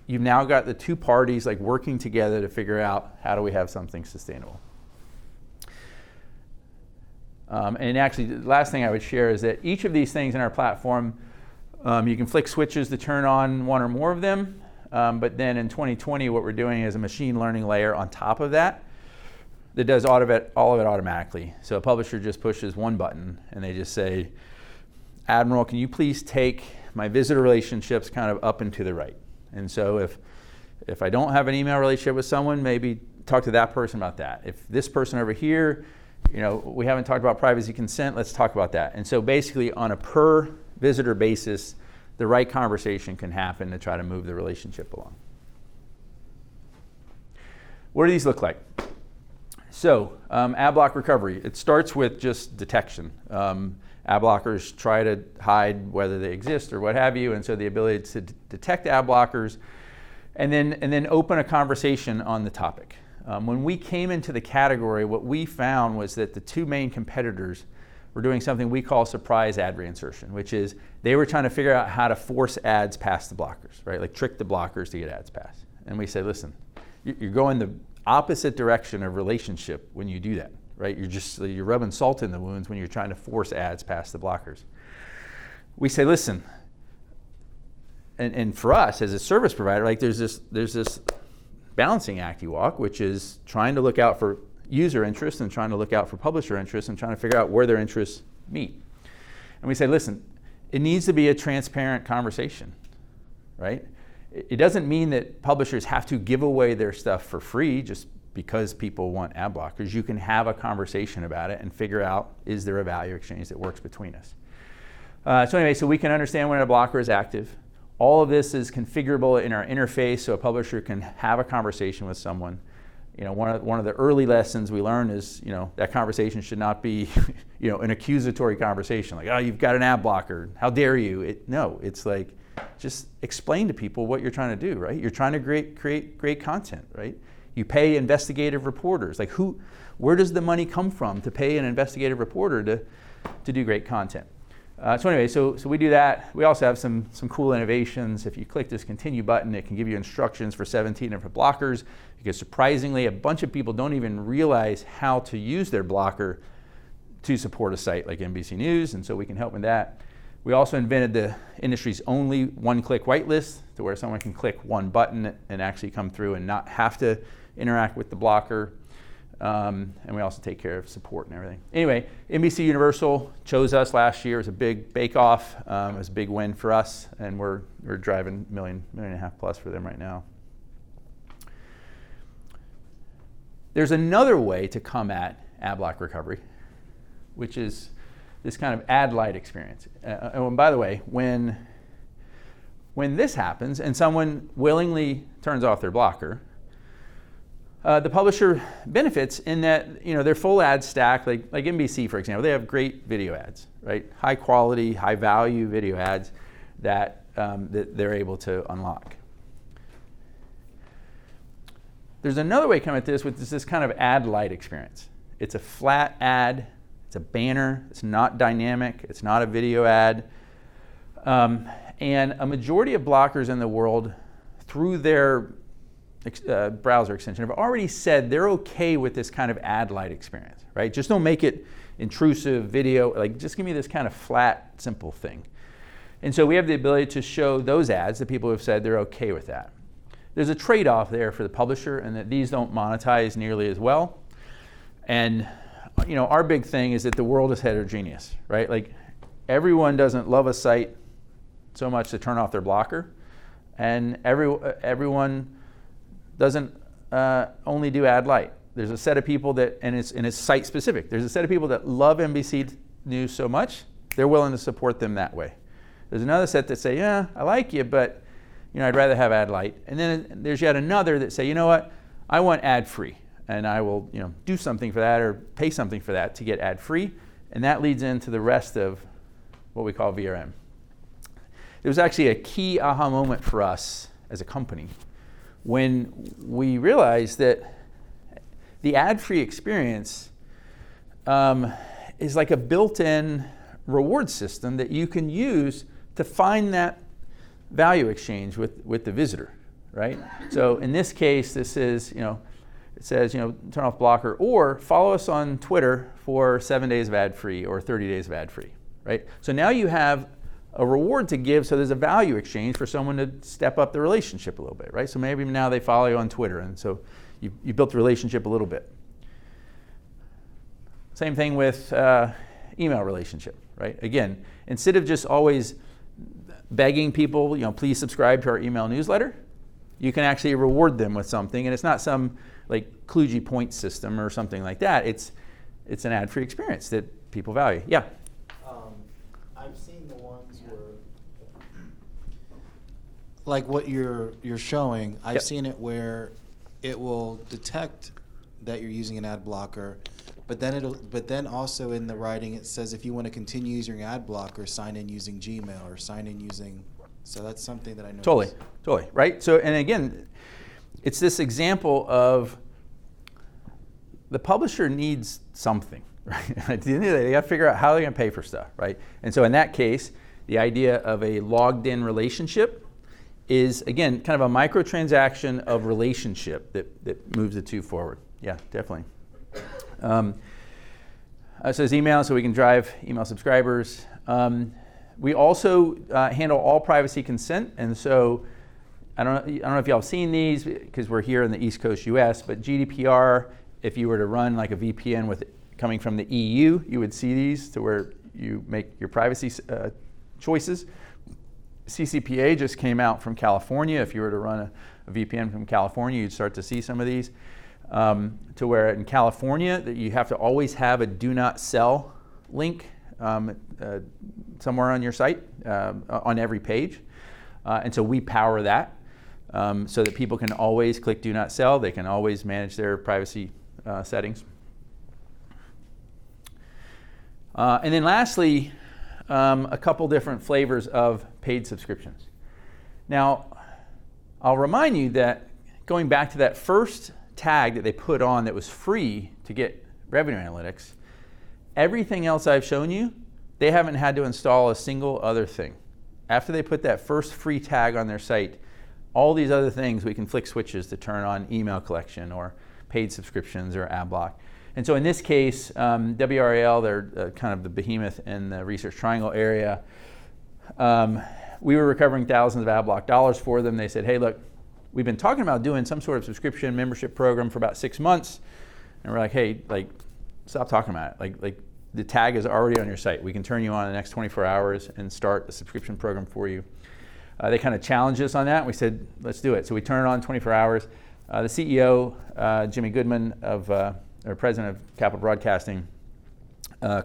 you've now got the two parties like working together to figure out how do we have something sustainable. And actually, the last thing I would share is that each of these things in our platform, you can flick switches to turn on one or more of them. But then in 2020, what we're doing is a machine learning layer on top of that does all of it automatically. So a publisher just pushes one button and they just say, Admiral, can you please take my visitor relationships kind of up and to the right? And so if I don't have an email relationship with someone, maybe talk to that person about that. If this person over here, we haven't talked about privacy consent, let's talk about that. And so basically on a per visitor basis, the right conversation can happen to try to move the relationship along. What do these look like? So Adblock recovery, it starts with just detection. Ad blockers try to hide whether they exist or what have you, and so the ability to detect ad blockers and then open a conversation on the topic. When we came into the category, what we found was that the two main competitors were doing something we call surprise ad reinsertion, which is they were trying to figure out how to force ads past the blockers, right? Like trick the blockers to get ads passed. And we say, listen, you're going the opposite direction of relationship when you do that, right? You're rubbing salt in the wounds when you're trying to force ads past the blockers. We say, listen, and for us as a service provider, like there's this balancing act you walk, which is trying to look out for user interest and trying to look out for publisher interest and trying to figure out where their interests meet. And we say, listen, it needs to be a transparent conversation, right? It doesn't mean that publishers have to give away their stuff for free just because people want ad blockers. You can have a conversation about it and figure out, is there a value exchange that works between us? So we can understand when a blocker is active. All of this is configurable in our interface so a publisher can have a conversation with someone. One of the early lessons we learned is, that conversation should not be, an accusatory conversation like, oh, you've got an ad blocker, how dare you? No, it's like, just explain to people what you're trying to do, right? You're trying to create great content, right? You pay investigative reporters. Like where does the money come from to pay an investigative reporter to do great content? So we do that. We also have some cool innovations. If you click this continue button, it can give you instructions for 17 different blockers, because surprisingly, a bunch of people don't even realize how to use their blocker to support a site like NBC News, and so we can help with that. We also invented the industry's only one-click whitelist, to where someone can click one button and actually come through and not have to interact with the blocker. And we also take care of support and everything. Anyway, NBC Universal chose us last year. It was a big bake-off. It was a big win for us, and we're driving $1.5 million plus for them right now. There's another way to come at Adblock recovery, which is this kind of Ad-lite experience. And by the way, when this happens and someone willingly turns off their blocker, the publisher benefits in that their full ad stack, like NBC, for example, they have great video ads, right? High quality, high value video ads that they're able to unlock. There's another way to come at this, which is this kind of Ad-lite experience. It's a flat ad, it's a banner, it's not dynamic, it's not a video ad. And a majority of blockers in the world, through their browser extension, have already said they're okay with this kind of Ad-lite experience, right? Just don't make it intrusive video, like just give me this kind of flat, simple thing. And so we have the ability to show those ads that people have said they're okay with that. There's a trade-off there for the publisher, and that these don't monetize nearly as well. And our big thing is that the world is heterogeneous, right? Like everyone doesn't love a site so much to turn off their blocker, and everyone doesn't only do Ad-lite. There's a set of people that, and it's site specific. There's a set of people that love NBC News so much, they're willing to support them that way. There's another set that say, yeah, I like you, but I'd rather have Ad-lite. And then there's yet another that say, you know what, I want ad-free. and I will do something for that or pay something for that to get ad-free, and that leads into the rest of what we call VRM. There was actually a key aha moment for us as a company when we realized that the ad-free experience is like a built-in reward system that you can use to find that value exchange with the visitor, right? So in this case, this is, it says, turn off blocker, or follow us on Twitter for 7 days of ad-free or 30 days of ad-free, right? So now you have a reward to give, so there's a value exchange for someone to step up the relationship a little bit, right? So maybe now they follow you on Twitter, and so you built the relationship a little bit. Same thing with email relationship, right? Again, instead of just always begging people, please subscribe to our email newsletter, you can actually reward them with something, and it's not some like kludgy point system or something like that. It's an ad-free experience that people value. Yeah. I've seen the ones where, like what you're showing, I've Yep. seen it where it will detect that you're using an ad blocker, but then also in the writing it says if you want to continue using your ad blocker, sign in using Gmail or sign in using. So that's something that I noticed. Totally, right? So, and again, it's this example of the publisher needs something, right? At the end of the day, they got to figure out how they're going to pay for stuff, right? And so in that case, the idea of a logged in relationship is, again, kind of a microtransaction of relationship that moves the two forward. Yeah, definitely. So there's email, so we can drive email subscribers. We also handle all privacy consent, and so I don't know if y'all have seen these because we're here in the East Coast US, but GDPR, if you were to run like a VPN with coming from the EU, you would see these to where you make your privacy choices. CCPA just came out from California. If you were to run a VPN from California, you'd start to see some of these. To where in California that you have to always have a do not sell link somewhere on your site, on every page. And so we power that so that people can always click do not sell. They can always manage their privacy settings. And then lastly, a couple different flavors of paid subscriptions. Now, I'll remind you that going back to that first tag that they put on that was free to get revenue analytics, everything else I've shown you, they haven't had to install a single other thing. After they put that first free tag on their site, all these other things we can flick switches to turn on email collection or paid subscriptions or Adblock. And so in this case, WRAL, they're kind of the behemoth in the Research Triangle area. We were recovering thousands of Adblock dollars for them. They said, hey, look, we've been talking about doing some sort of subscription membership program for about 6 months. And we're like, hey, stop talking about it. Like the tag is already on your site. We can turn you on in the next 24 hours and start a subscription program for you. They kind of challenged us on that. We said, let's do it. So we turned it on 24 hours. The CEO, Jimmy Goodman, or president of Capital Broadcasting,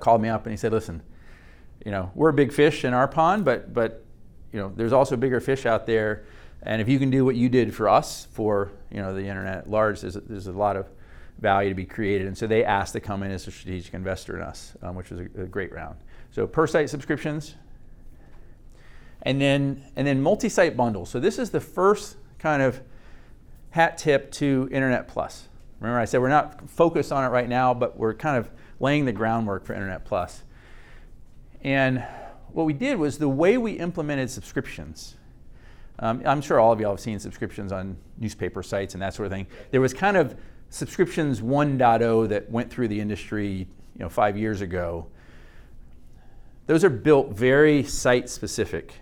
called me up and he said, listen, we're a big fish in our pond, but there's also bigger fish out there. And if you can do what you did for us, for the internet at large, there's a lot of value to be created. And so they asked to come in as a strategic investor in us, which was a great round. So per site subscriptions, and then multi-site bundles. So this is the first kind of hat tip to Internet Plus. Remember I said we're not focused on it right now, but we're kind of laying the groundwork for Internet Plus. And what we did was the way we implemented subscriptions. I'm sure all of y'all have seen subscriptions on newspaper sites and that sort of thing. There was kind of subscriptions 1.0 that went through the industry 5 years ago. Those are built very site specific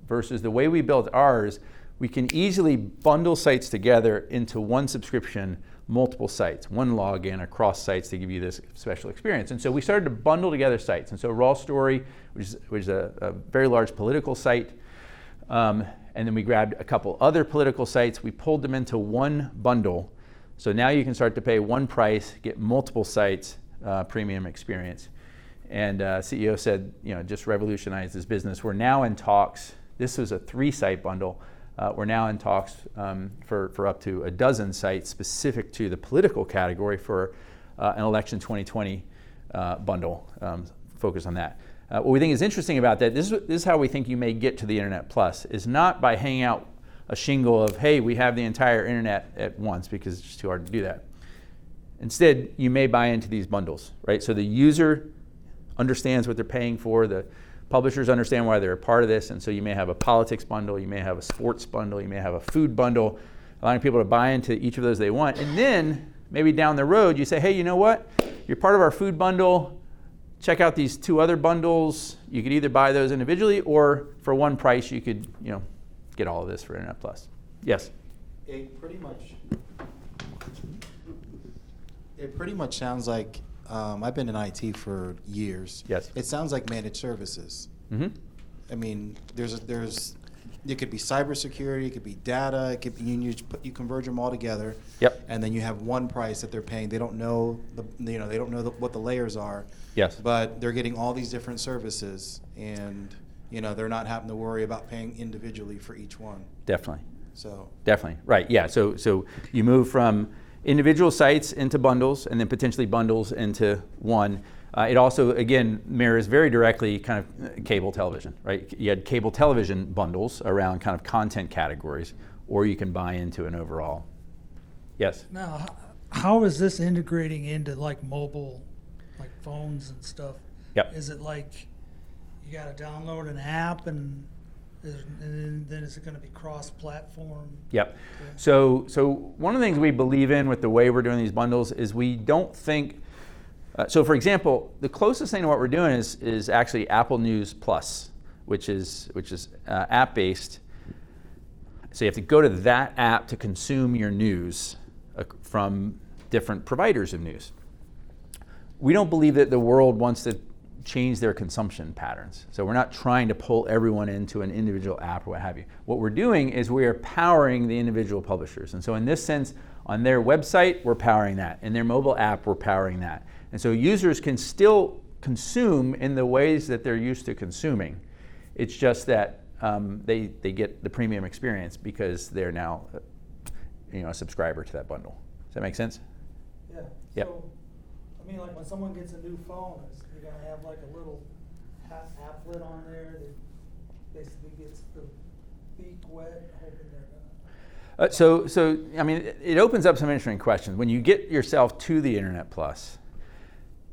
versus the way we built ours. We can easily bundle sites together into one subscription, multiple sites, one login across sites to give you this special experience. And so we started to bundle together sites. And so Raw Story, which is a very large political site, and then we grabbed a couple other political sites. We pulled them into one bundle. So now you can start to pay one price, get multiple sites, premium experience. And CEO said, just revolutionize this business. We're now in talks. This was a 3-site bundle We're now in talks for up to a dozen sites specific to the political category for an election 2020 bundle, focus on that. What we think is interesting about that, this is how we think you may get to the Internet Plus, is not by hanging out a shingle of, hey, we have the entire internet at once, because it's just too hard to do that. Instead, you may buy into these bundles, right? So the user understands what they're paying for, the publishers understand why they're a part of this, and so you may have a politics bundle, you may have a sports bundle, you may have a food bundle, allowing people to buy into each of those they want. And then maybe down the road you say, hey, you know what? You're part of our food bundle. Check out these 2 other bundles. You could either buy those individually, or for one price you could, get all of this for Internet Plus. Yes? It pretty much sounds like, I've been in IT for years. Yes. It sounds like managed services. Mm-hmm. I mean, it could be cybersecurity, it could be data, it could be, you converge them all together. Yep. And then you have one price that they're paying. They don't know what the layers are. Yes. But they're getting all these different services, and they're not having to worry about paying individually for each one. Definitely. So. Definitely. Right. Yeah. So you move from individual sites into bundles, and then potentially bundles into one. It also, again, mirrors very directly kind of cable television, right? You had cable television bundles around kind of content categories, or you can buy into an overall. Yes? Now, how is this integrating into like mobile, like phones and stuff? Yep. Is it like you got to download an app and then is it going to be cross-platform? Yep. So one of the things we believe in with the way we're doing these bundles is we don't think. So for example, the closest thing to what we're doing is actually Apple News Plus, which is app-based. So you have to go to that app to consume your news from different providers of news. We don't believe that the world wants to change their consumption patterns. So we're not trying to pull everyone into an individual app or what have you. What we're doing is we are powering the individual publishers. And so in this sense, on their website, we're powering that. In their mobile app, we're powering that. And so users can still consume in the ways that they're used to consuming. It's just that they get the premium experience because they're now a subscriber to that bundle. Does that make sense? Yeah. Yep. So, I mean, like when someone gets a new phone, you're going to have like a little applet on there that basically gets the beak wet, hoping they're going to. So I mean, it opens up some interesting questions. When you get yourself to the Internet Plus,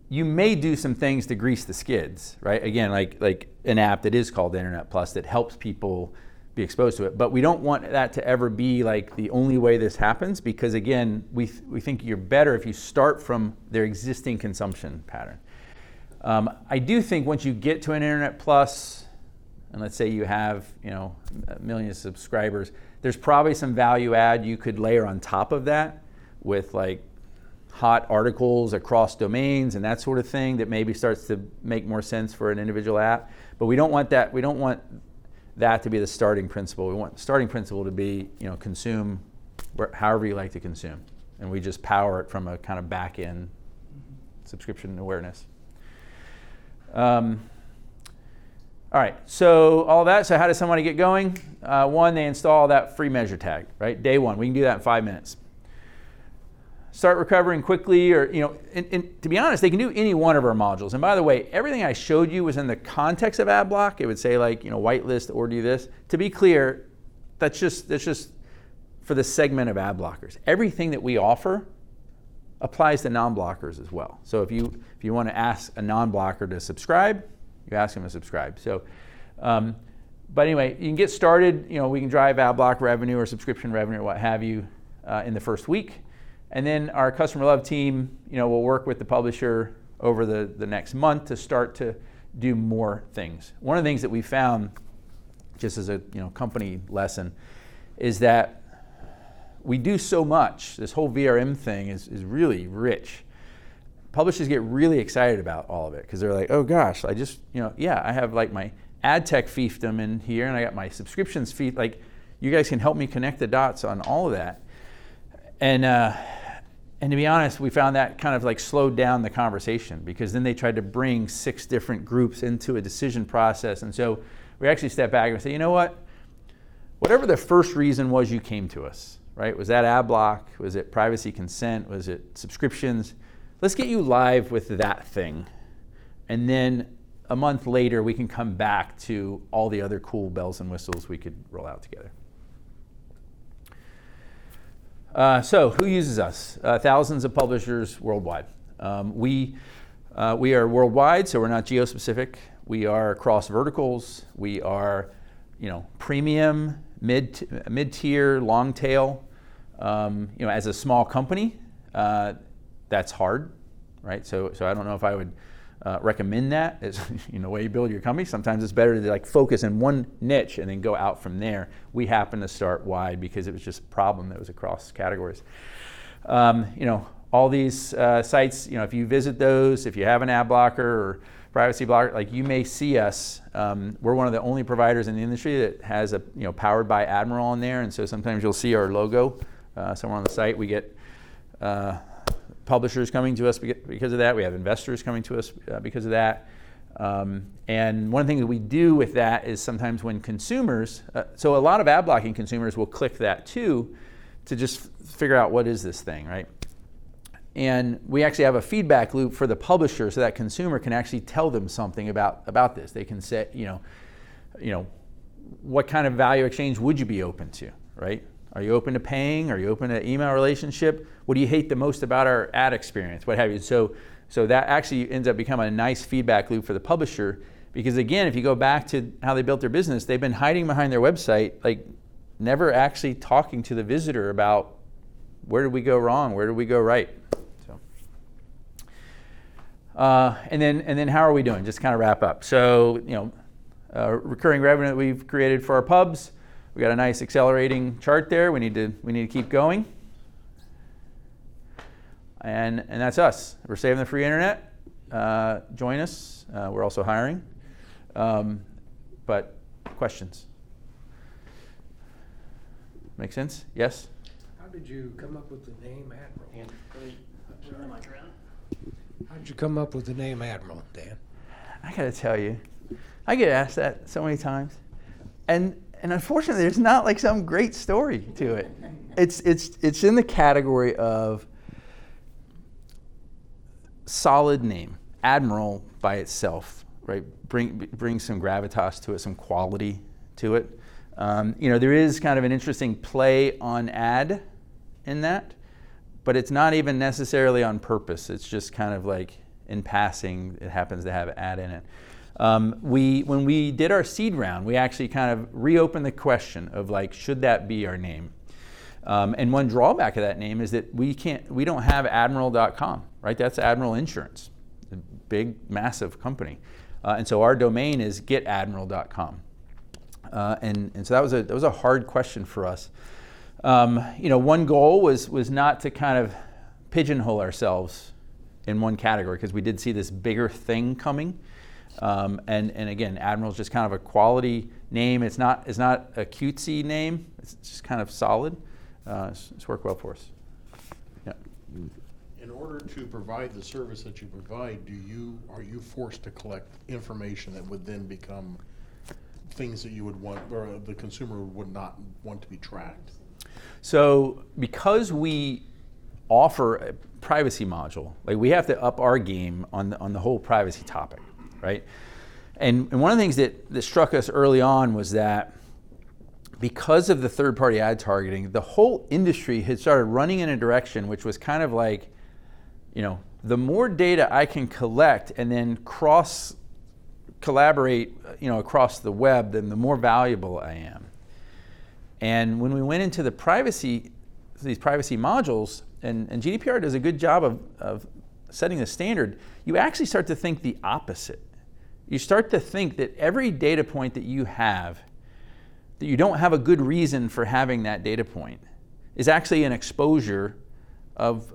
you may do some things to grease the skids, right? Again, like an app that is called Internet Plus that helps people be exposed to it. But we don't want that to ever be like the only way this happens, because again, we think you're better if you start from their existing consumption pattern. I do think once you get to an Internet Plus, and let's say you have a million subscribers, there's probably some value add you could layer on top of that with like hot articles across domains and that sort of thing that maybe starts to make more sense for an individual app. But we don't want that. We don't want that to be the starting principle. We want the starting principle to be consume however you like to consume, and we just power it from a kind of back end subscription awareness. All right, so all that. So how does somebody get going? One, they install that free measure tag, right? Day one, we can do that in 5 minutes. Start recovering quickly, or and to be honest, they can do any one of our modules. And by the way, everything I showed you was in the context of Adblock. It would say like whitelist or do this. To be clear, that's just for the segment of ad blockers. Everything that we offer applies to non-blockers as well. So if you want to ask a non-blocker to subscribe, you ask them to subscribe. So, but anyway, you can get started. We can drive Adblock revenue or subscription revenue or what have you in the first week. And then our customer love team, will work with the publisher over the next month to start to do more things. One of the things that we found, just as a company lesson, is that we do so much. This whole VRM thing is really rich. Publishers get really excited about all of it because they're like, oh gosh, I just, I have like my ad tech fiefdom in here, and I got my subscriptions fief. Like, you guys can help me connect the dots on all of that. And to be honest, we found that kind of like slowed down the conversation, because then they tried to bring 6 different groups into a decision process. And so we actually stepped back and say, you know what? whatever the first reason was you came to us, right? Was that Adblock? Was it privacy consent? Was it subscriptions? Let's get you live with that thing. And then a month later, we can come back to all the other cool bells and whistles we could roll out together. So who uses us? Thousands of publishers worldwide. We are worldwide, so we're not geo-specific. We are across verticals. We are, premium, mid-tier, long tail. As a small company, that's hard, right? So I don't know if I would recommend that as the way you build your company. Sometimes it's better to focus in one niche and then go out from there. We happen to start wide because it was just a problem that was across categories. All these sites, if you visit those, if you have an ad blocker or privacy blocker, you may see us. We're one of the only providers in the industry that has a powered by Admiral on there, and so sometimes you'll see our logo somewhere on the site. We get publishers coming to us because of that. We have investors coming to us because of that. And one of the things that we do with that is sometimes when consumers, so a lot of ad blocking consumers will click that too to just figure out what is this thing, right? And we actually have a feedback loop for the publisher so that consumer can actually tell them something about this. They can say, what kind of value exchange would you be open to, right? Are you open to paying? Are you open to email relationship? What do you hate the most about our ad experience? What have you? So that actually ends up becoming a nice feedback loop for the publisher because again, if you go back to how they built their business, they've been hiding behind their website, never actually talking to the visitor about where did we go wrong? Where did we go right? And then how are we doing? Just kind of wrap up. So, recurring revenue that we've created for our pubs. We got a nice accelerating chart there. We need to keep going. And that's us. We're saving the free internet. Join us. We're also hiring. But questions? Make sense? Yes? How did you come up with the name Admiral? How did you come up with the name Admiral, Dan? I got to tell you, I get asked that so many times. And unfortunately, there's not some great story to it. It's in the category of solid name. Admiral by itself, right? Bring some gravitas to it, some quality to it. There is kind of an interesting play on ad in that, but it's not even necessarily on purpose. It's just kind of in passing, it happens to have ad in it. When we did our seed round, we actually kind of reopened the question of should that be our name? And one drawback of that name is that we don't have admiral.com, right? That's Admiral Insurance, a big, massive company. And so our domain is getadmiral.com. And so that was a hard question for us. One goal was not to kind of pigeonhole ourselves in one category because we did see this bigger thing coming. And again, Admiral's just kind of a quality name. It's not a cutesy name. It's just kind of solid. It's worked well for us. Yeah. In order to provide the service that you provide, are you forced to collect information that would then become things that you would want, or the consumer would not want to be tracked? So because we offer a privacy module, we have to up our game on the whole privacy topic, right? And one of the things that struck us early on was that because of the third-party ad targeting, the whole industry had started running in a direction which was kind of the more data I can collect and then collaborate, across the web, then the more valuable I am. And when we went into these privacy modules, and GDPR does a good job of setting the standard, you actually start to think the opposite. You start to think that every data point that you have, that you don't have a good reason for having that data point, is actually an exposure of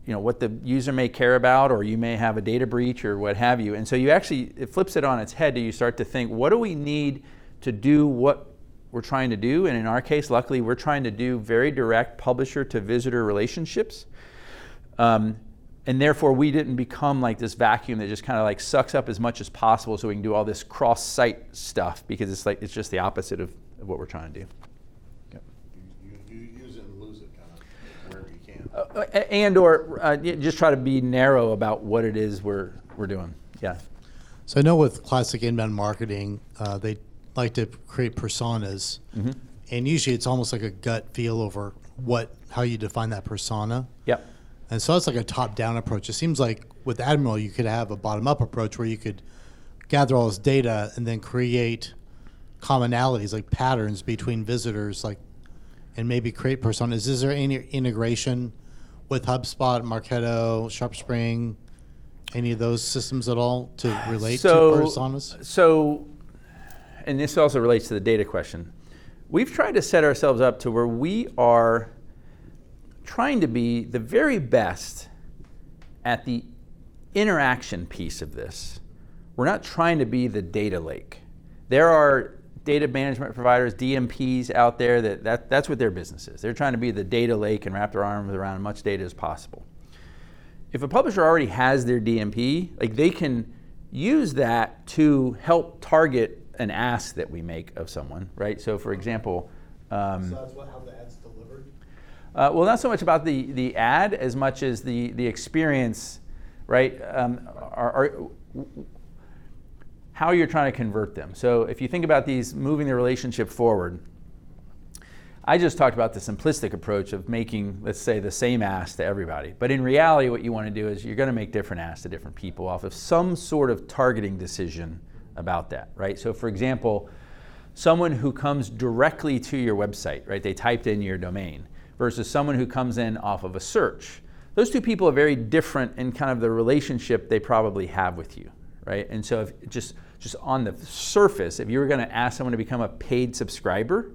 what the user may care about, or you may have a data breach or what have you. And so it flips it on its head. You start to think, what do we need to do what we're trying to do? And in our case, luckily, we're trying to do very direct publisher to visitor relationships. And therefore, we didn't become this vacuum that just kind of sucks up as much as possible so we can do all this cross-site stuff, because it's just the opposite of what we're trying to do. Just try to be narrow about what it is we're doing. Yeah. So I know with classic inbound marketing, they like to create personas, and usually it's almost like a gut feel over how you define that persona. Yep. And so it's like a top-down approach. It seems like with Admiral, you could have a bottom-up approach where you could gather all this data and then create commonalities, like patterns between visitors, and maybe create personas. Is there any integration with HubSpot, Marketo, SharpSpring, any of those systems at all to relate to personas? So, and this also relates to the data question. We've tried to set ourselves up to where we are trying to be the very best at the interaction piece of this. We're not trying to be the data lake. There are data management providers, DMPs out there that's what their business is. They're trying to be the data lake and wrap their arms around as much data as possible. If a publisher already has their DMP, they can use that to help target an ask that we make of someone, right? So for example, So that's how the ad's delivered? well, not so much about the ad as much as the experience, right? How you're trying to convert them. So if you think about these moving the relationship forward, I just talked about the simplistic approach of making, let's say, the same ask to everybody. But in reality, what you want to do is you're going to make different asks to different people off of some sort of targeting decision about that, right? So for example, someone who comes directly to your website, right? They typed in your domain versus someone who comes in off of a search. Those two people are very different in kind of the relationship they probably have with you, right? And so if just on the surface, if you were going to ask someone to become a paid subscriber,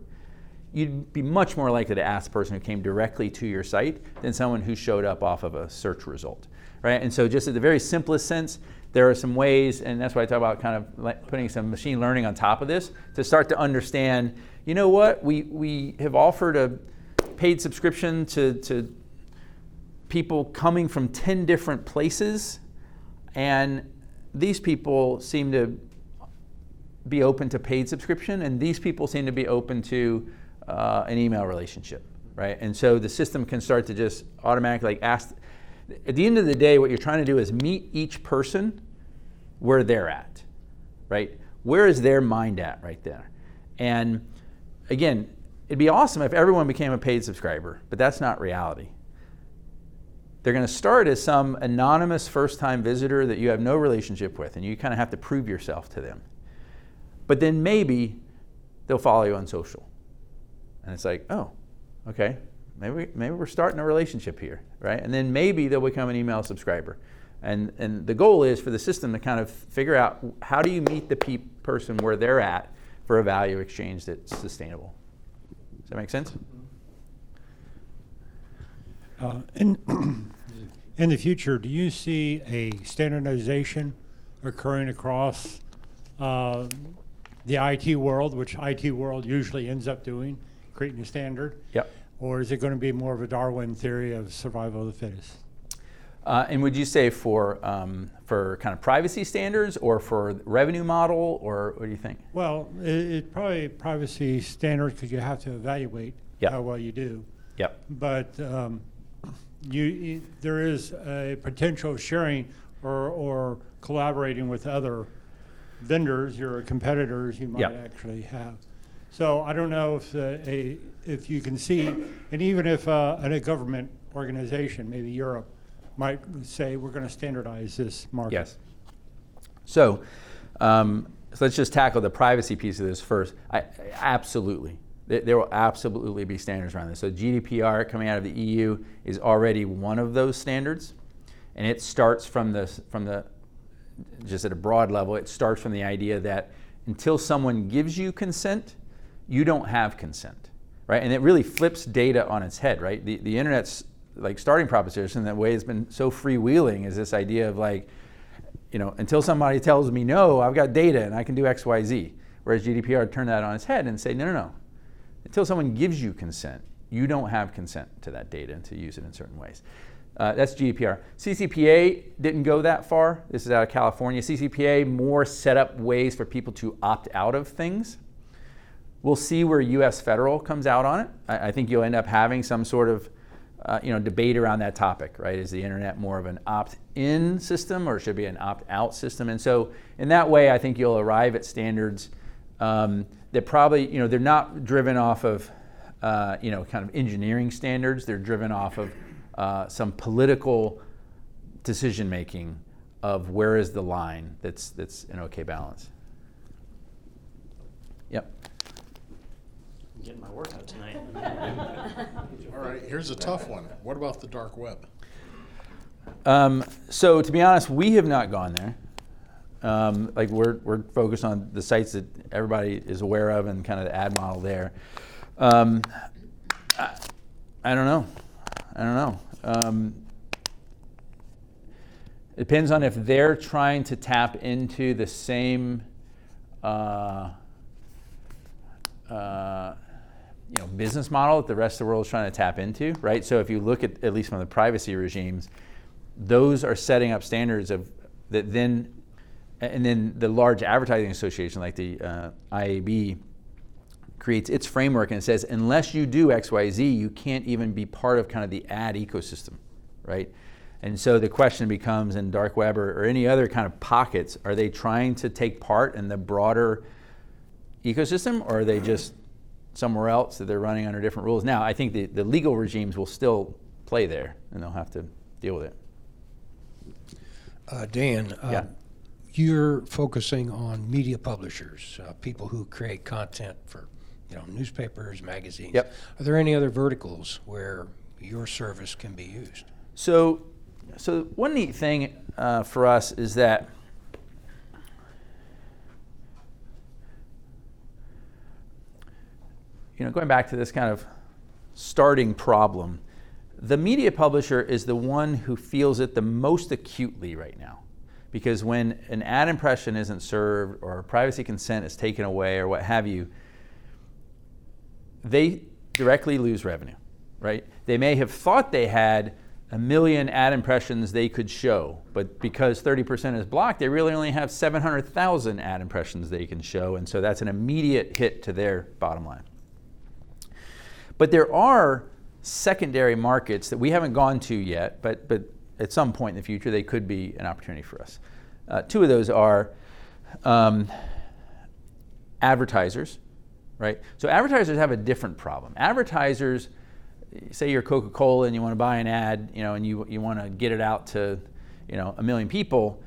you'd be much more likely to ask the person who came directly to your site than someone who showed up off of a search result, right? And so just at the very simplest sense, there are some ways, and that's why I talk about kind of putting some machine learning on top of this to start to understand, you know what, we have offered a paid subscription to people coming from 10 different places, and these people seem to be open to paid subscription, and these people seem to be open to an email relationship, right? And so the system can start to just automatically ask. At the end of the day, what you're trying to do is meet each person where they're at, right? Where is their mind at right there? And again, it'd be awesome if everyone became a paid subscriber, but that's not reality. They're going to start as some anonymous first-time visitor that you have no relationship with, and you kind of have to prove yourself to them. But then maybe they'll follow you on social. And it's like, oh, okay, maybe we're starting a relationship here, right? And then maybe they'll become an email subscriber. And the goal is for the system to kind of figure out how do you meet the person where they're at for a value exchange that's sustainable. Does that make sense? In the future, do you see a standardization occurring across the IT world, which IT world usually ends up doing, creating a standard? Yep. Or is it going to be more of a Darwin theory of survival of the fittest? And would you say for kind of privacy standards or for revenue model, or what do you think? Well, it probably privacy standards because you have to evaluate how well you do. Yep. But there is a potential of sharing or collaborating with other vendors, your competitors you might actually have. So I don't know if you can see, and even if a government organization, maybe Europe, might say we're going to standardize this market. Yes. So let's just tackle the privacy piece of this first. Absolutely. There will absolutely be standards around this. So GDPR coming out of the EU is already one of those standards, and it starts from the just at a broad level, it starts from the idea that until someone gives you consent, you don't have consent, right? And it really flips data on its head, right? The internet's like starting proposition, that way it's been so freewheeling, is this idea of like, until somebody tells me no, I've got data and I can do X, Y, Z. Whereas GDPR turned that on its head and say, no. Until someone gives you consent, you don't have consent to that data and to use it in certain ways. That's GDPR. CCPA didn't go that far. This is out of California. CCPA more set up ways for people to opt out of things. We'll see where US federal comes out on it. I think you'll end up having some sort of debate around that topic, right? Is the internet more of an opt-in system or should it be an opt-out system? And so in that way, I think you'll arrive at standards that probably, they're not driven off of, kind of engineering standards. They're driven off of some political decision-making of where is the line that's an okay balance. Yep. I'm getting my workout tonight. All right, here's a tough one. What about the dark web? So to be honest, we have not gone there. We're focused on the sites that everybody is aware of and kind of the ad model there. I don't know. It depends on if they're trying to tap into the same business model that the rest of the world is trying to tap into, right? So if you look at least from the privacy regimes, those are setting up standards of that then, and then the large advertising association like the IAB creates its framework and it says, unless you do X, Y, Z, you can't even be part of kind of the ad ecosystem, right? And so the question becomes in dark web or any other kind of pockets, are they trying to take part in the broader ecosystem or are they just somewhere else that they're running under different rules? Now, I think the legal regimes will still play there and they'll have to deal with it. Dan, Yeah. You're focusing on media publishers, people who create content for newspapers, magazines. Yep. Are there any other verticals where your service can be used? So one neat thing for us is that going back to this kind of starting problem, the media publisher is the one who feels it the most acutely right now. Because when an ad impression isn't served or privacy consent is taken away or what have you, they directly lose revenue, right? They may have thought they had 1 million ad impressions they could show, but because 30% is blocked, they really only have 700,000 ad impressions they can show, and so that's an immediate hit to their bottom line. But there are secondary markets that we haven't gone to yet, but at some point in the future, they could be an opportunity for us. Two of those are advertisers, right? So advertisers have a different problem. Advertisers, say you're Coca-Cola and you want to buy an ad, and you want to get it out to, 1 million people.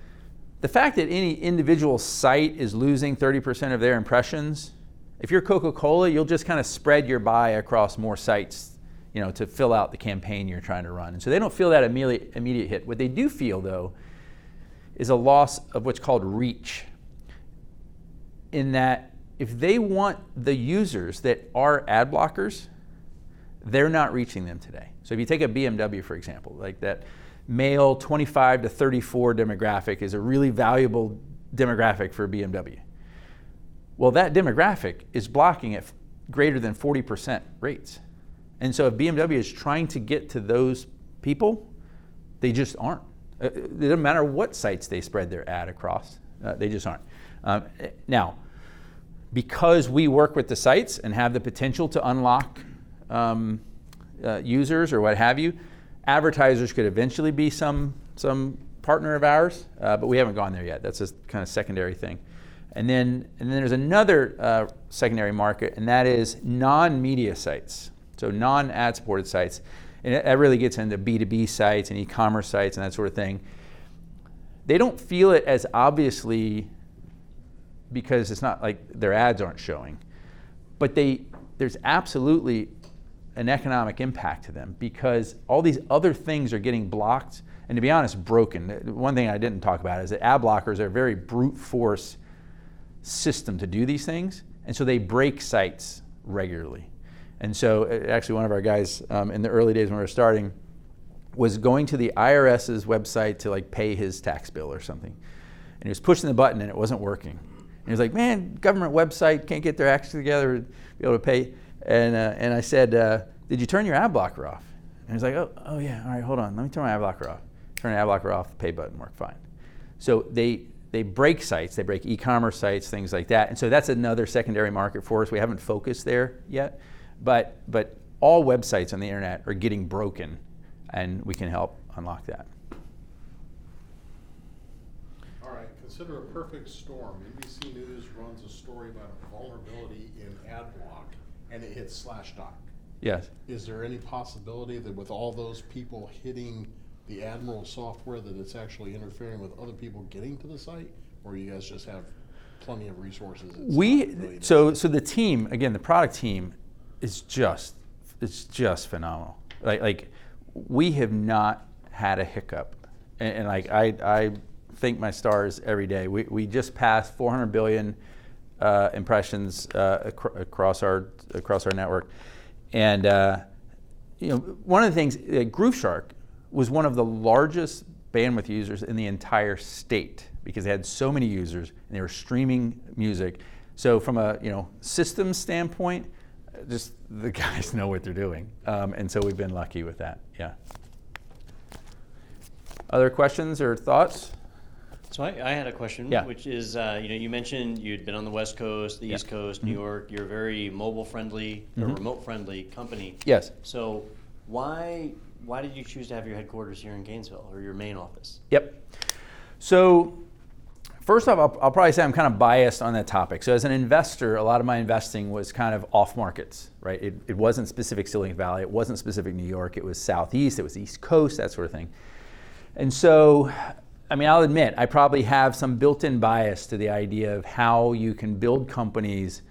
The fact that any individual site is losing 30% of their impressions, if you're Coca-Cola, you'll just kind of spread your buy across more sites, to fill out the campaign you're trying to run. And so they don't feel that immediate hit. What they do feel, though, is a loss of what's called reach. In that if they want the users that are ad blockers, they're not reaching them today. So if you take a BMW, for example, like that male 25 to 34 demographic is a really valuable demographic for BMW. Well, that demographic is blocking at greater than 40% rates. And so if BMW is trying to get to those people, they just aren't. It doesn't matter what sites they spread their ad across, they just aren't. Now, because we work with the sites and have the potential to unlock users or what have you, advertisers could eventually be some partner of ours, but we haven't gone there yet. That's a kind of secondary thing. And then there's another secondary market, and that is non-media sites. So non-ad supported sites. And that really gets into B2B sites and e-commerce sites and that sort of thing. They don't feel it as obviously because it's not like their ads aren't showing. But there's absolutely an economic impact to them because all these other things are getting blocked and, to be honest, broken. One thing I didn't talk about is that ad blockers are a very brute force system to do these things. And so they break sites regularly. And so actually one of our guys in the early days when we were starting was going to the IRS's website to pay his tax bill or something. And he was pushing the button and it wasn't working. And he was like, man, government website, can't get their acts together to be able to pay. And I said, did you turn your ad blocker off? And he was like, oh yeah, all right, hold on, let me turn my ad blocker off. Turn the ad blocker off, the pay button worked fine. So they break sites, they break e-commerce sites, things like that. And so that's another secondary market for us. We haven't focused there yet. But all websites on the internet are getting broken, and we can help unlock that. All right, consider a perfect storm. NBC News runs a story about a vulnerability in Adblock, and it hits /doc. Yes. Is there any possibility that with all those people hitting the Admiral software that it's actually interfering with other people getting to the site, or you guys just have plenty of resources? So the team, again, the product team is just phenomenal. Like we have not had a hiccup, and like I thank my stars every day. We just passed 400 billion impressions across our network, and one of the things, Grooveshark was one of the largest bandwidth users in the entire state because they had so many users and they were streaming music. So from a systems standpoint, just the guys know what they're doing, and so we've been lucky with that. Yeah. Other questions or thoughts? So I had a question, Yeah. which is, you mentioned you'd been on the West Coast, the East Coast, New York. You're a very mobile-friendly or remote-friendly company. Yes. So why did you choose to have your headquarters here in Gainesville, or your main office? Yep. So first off, I'll probably say I'm kind of biased on that topic. So as an investor, a lot of my investing was kind of off markets, right? It wasn't specific Silicon Valley. It wasn't specific New York. It was Southeast. It was East Coast, that sort of thing. And so, I'll admit, I probably have some built-in bias to the idea of how you can build companies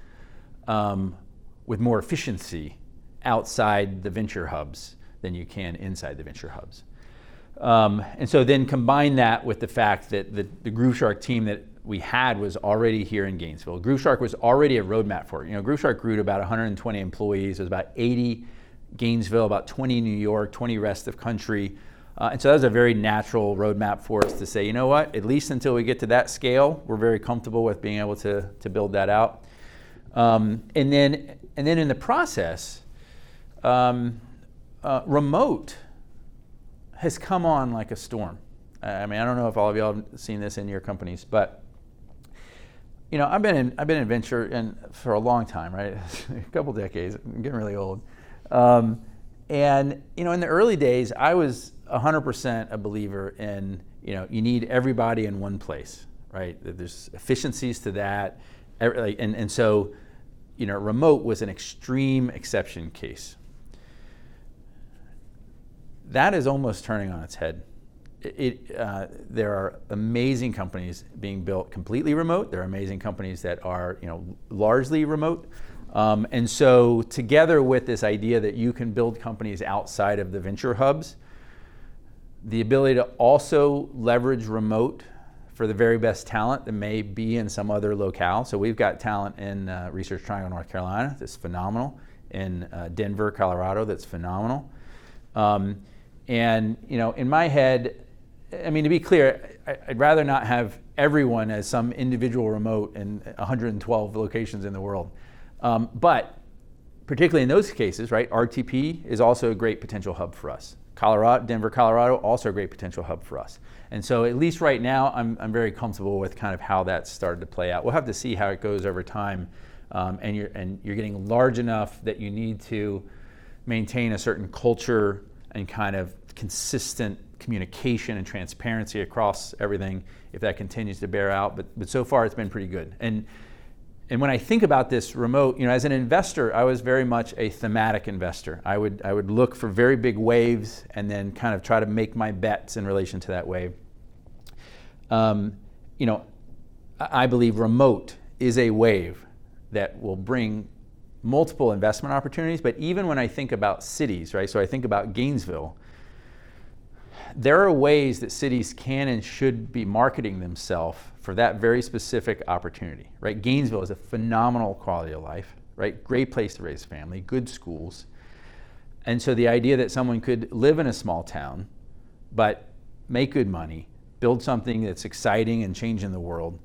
with more efficiency outside the venture hubs than you can inside the venture hubs. And so then combine that with the fact that the Grooveshark team that we had was already here in Gainesville. Grooveshark was already a roadmap for it. Grooveshark grew to about 120 employees. It was about 80 Gainesville, about 20 New York, 20 rest of country. And so that was a very natural roadmap for us to say, you know what, at least until we get to that scale, we're very comfortable with being able to build that out. And then in the process, remote has come on like a storm. I don't know if all of y'all have seen this in your companies, but I've been in venture for a long time, right? A couple decades. I'm getting really old. And in the early days, I was 100% a believer in you need everybody in one place, right? There's efficiencies to that, and so remote was an extreme exception case. That is almost turning on its head. There are amazing companies being built completely remote. There are amazing companies that are largely remote. And so together with this idea that you can build companies outside of the venture hubs, the ability to also leverage remote for the very best talent that may be in some other locale. So we've got talent in Research Triangle, North Carolina, that's phenomenal. In Denver, Colorado, that's phenomenal. And in my head, to be clear, I'd rather not have everyone as some individual remote in 112 locations in the world. But particularly in those cases, right, RTP is also a great potential hub for us. Denver, Colorado, also a great potential hub for us. And so at least right now, I'm very comfortable with kind of how that's started to play out. We'll have to see how it goes over time. And you're getting large enough that you need to maintain a certain culture and kind of consistent communication and transparency across everything if that continues to bear out. But so far, it's been pretty good. And when I think about this remote, as an investor, I was very much a thematic investor. I would look for very big waves and then kind of try to make my bets in relation to that wave. I believe remote is a wave that will bring multiple investment opportunities. But even when I think about cities, right? So I think about Gainesville. There are ways that cities can and should be marketing themselves for that very specific opportunity, right? Gainesville is a phenomenal quality of life, right? Great place to raise a family, good schools. And so the idea that someone could live in a small town, but make good money, build something that's exciting and changing the world,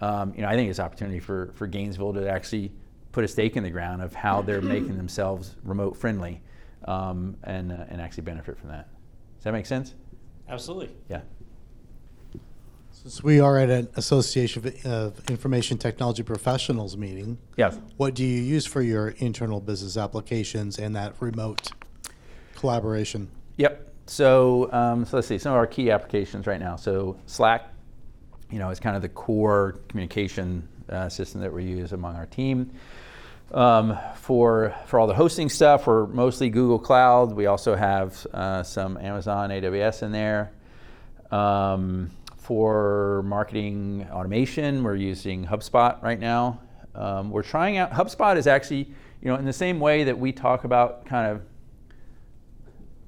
I think it's an opportunity for Gainesville to actually put a stake in the ground of how they're making themselves remote friendly and actually benefit from that. Does that make sense? Absolutely. Yeah. So Since we are at an Association of Information Technology Professionals meeting, Yes. what do you use for your internal business applications and that remote collaboration? Yep. So, so let's see some of our key applications right now. So Slack, is kind of the core communication system that we use among our team. For all the hosting stuff, we're mostly Google Cloud. We also have some Amazon AWS in there. For marketing automation, we're using HubSpot right now. We're trying out, HubSpot is actually, in the same way that we talk about kind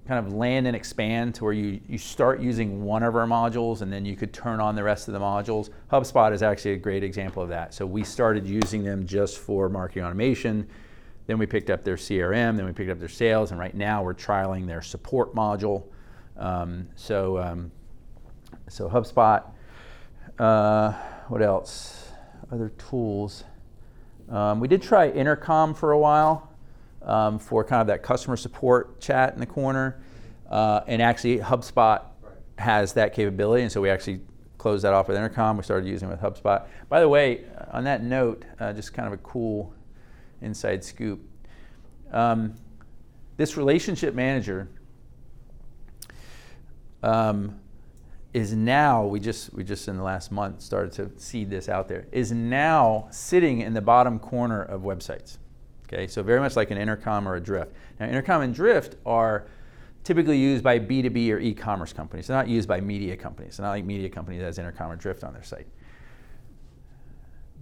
of land and expand to where you start using one of our modules and then you could turn on the rest of the modules. HubSpot is actually a great example of that. So we started using them just for marketing automation. Then we picked up their CRM, then we picked up their sales, and right now we're trialing their support module. So HubSpot. What else? Other tools. We did try Intercom for a while for kind of that customer support chat in the corner. And actually HubSpot has that capability, and so we actually closed that off with Intercom. We started using it with HubSpot. By the way, on that note, just kind of a cool inside scoop. This relationship manager is now, we just in the last month started to seed this out there, is now sitting in the bottom corner of websites. Okay, so very much like an Intercom or a Drift. Now, Intercom and Drift are typically used by B2B or e-commerce companies. They're not used by media companies. They're not like media companies that has Intercom or Drift on their site.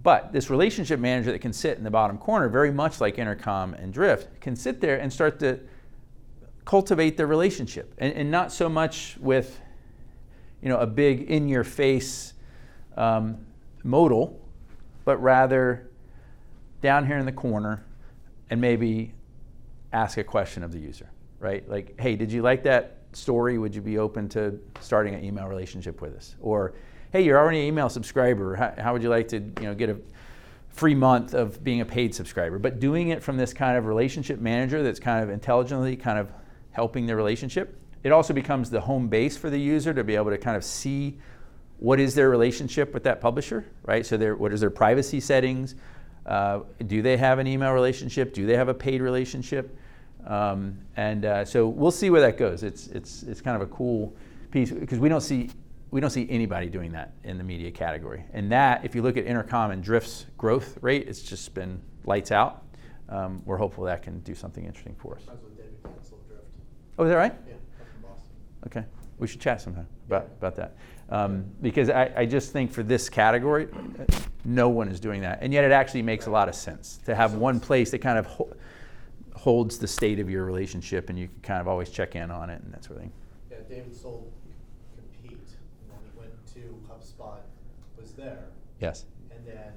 But this relationship manager that can sit in the bottom corner, very much like Intercom and Drift, can sit there and start to cultivate the relationship. And not so much with a big in-your-face modal, but rather down here in the corner and maybe ask a question of the user, right? Like, hey, did you like that story? Would you be open to starting an email relationship with us? Or, hey, you're already an email subscriber. How would you like to get a free month of being a paid subscriber? But doing it from this kind of relationship manager that's kind of intelligently kind of helping the relationship. It also becomes the home base for the user to be able to kind of see what is their relationship with that publisher, right? So what is their privacy settings? Do they have an email relationship? Do they have a paid relationship? So we'll see where that goes. It's kind of a cool piece because we don't see anybody doing that in the media category. And that, if you look at Intercom and Drift's growth rate, it's just been lights out. We're hopeful that can do something interesting for us. That's what David canceled Drift. Oh, is that right? Yeah, up in Boston. Okay, we should chat sometime about that. Because I just think for this category, no one is doing that. And yet it actually makes a lot of sense to have one place that kind of holds the state of your relationship and you can kind of always check in on it and that sort of thing. Yeah, David sold Compete, and then he went to HubSpot, was there, Yes. and then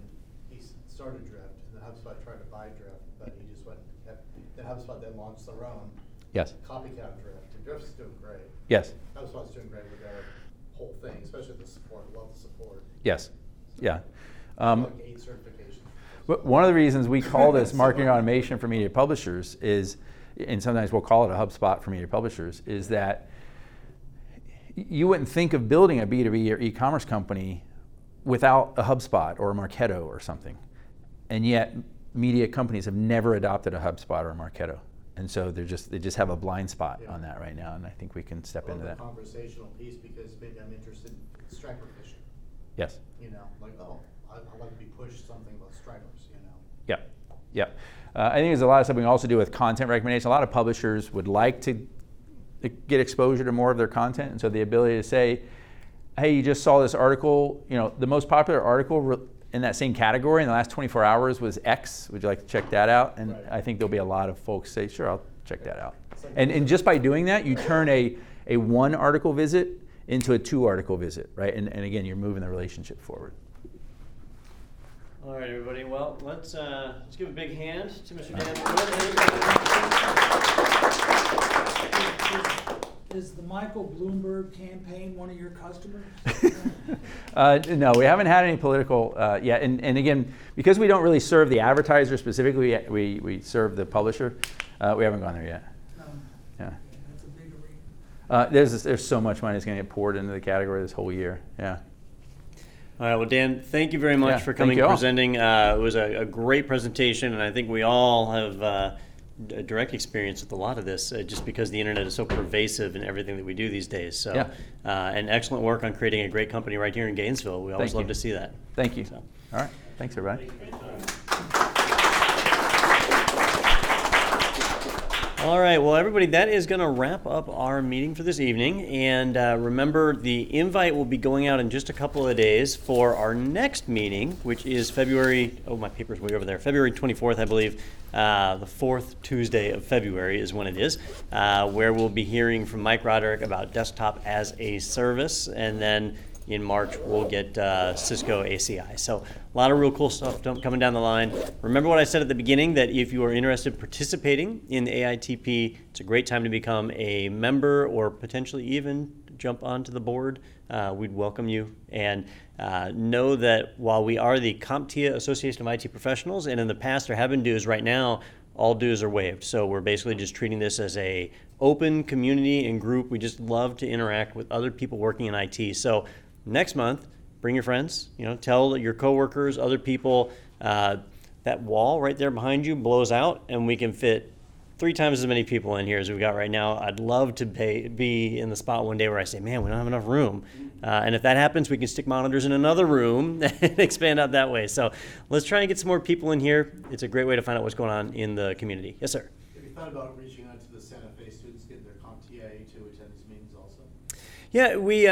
he started Drift, and then HubSpot tried to buy Drift, but he just went, then HubSpot then launched their own Yes. copycat Drift, and Drift's doing great. Yes. HubSpot's doing great with their whole thing, especially the support. Love the support. Yes. Yeah. Like 8 certifications. One of the reasons we call this marketing automation for media publishers is, and sometimes we'll call it a HubSpot for media publishers, is that you wouldn't think of building a B2B or e-commerce company without a HubSpot or a Marketo or something. And yet media companies have never adopted a HubSpot or a Marketo. And so they just have a blind spot on that right now, and I think we can step into that. The conversational piece, because maybe I'm interested in striper fishing. Yes. Like, I'd like to be pushed something about stripers, Yeah, yeah. I think there's a lot of stuff we can also do with content recommendation. A lot of publishers would like to get exposure to more of their content, and so the ability to say, hey, you just saw this article, the most popular article in that same category in the last 24 hours was X. Would you like to check that out? And right. I think there'll be a lot of folks say, sure, I'll check that out. And just by doing that, you turn a 1 article visit into a 2 article visit, right? And again, you're moving the relationship forward. All right, everybody. Well, let's give a big hand to Mr. Dan. Is the Michael Bloomberg campaign one of your customers? No, we haven't had any political yet. And again, because we don't really serve the advertiser specifically, we serve the publisher. We haven't gone there yet. Yeah. That's a big arena. There's so much money that's going to get poured into the category this whole year. Yeah. All right, well, Dan, thank you very much Yeah, for thank coming you and all. presenting. It was a great presentation, and I think we all have a direct experience with a lot of this, just because the internet is so pervasive in everything that we do these days. So, Yeah. and excellent work on creating a great company right here in Gainesville. We always Thank love you. to see that. Thank you. So. All right. Thanks, everybody. All right, well, everybody, that is going to wrap up our meeting for this evening. And remember, the invite will be going out in just a couple of days for our next meeting, which is February, oh, my paper's way over there, February 24th, I believe. The fourth Tuesday of February is when it is, where we'll be hearing from Mike Roderick about desktop as a service. And then in March, we'll get Cisco ACI. So a lot of real cool stuff coming down the line. Remember what I said at the beginning, that if you are interested in participating in the AITP, it's a great time to become a member or potentially even jump onto the board. We'd welcome you. And know that while we are the CompTIA Association of IT Professionals, and in the past there have been dues, right now all dues are waived. So we're basically just treating this as a open community and group. We just love to interact with other people working in IT. So next month, bring your friends, tell your coworkers, other people. That wall right there behind you blows out, and we can fit 3 times as many people in here as we've got right now. I'd love to be in the spot one day where I say, man, we don't have enough room. And if that happens, we can stick monitors in another room and expand out that way. So let's try and get some more people in here. It's a great way to find out what's going on in the community. Yes, sir. Have you thought about reaching out to the Santa Fe students, getting their CompTIA to attend these meetings also? Yeah, we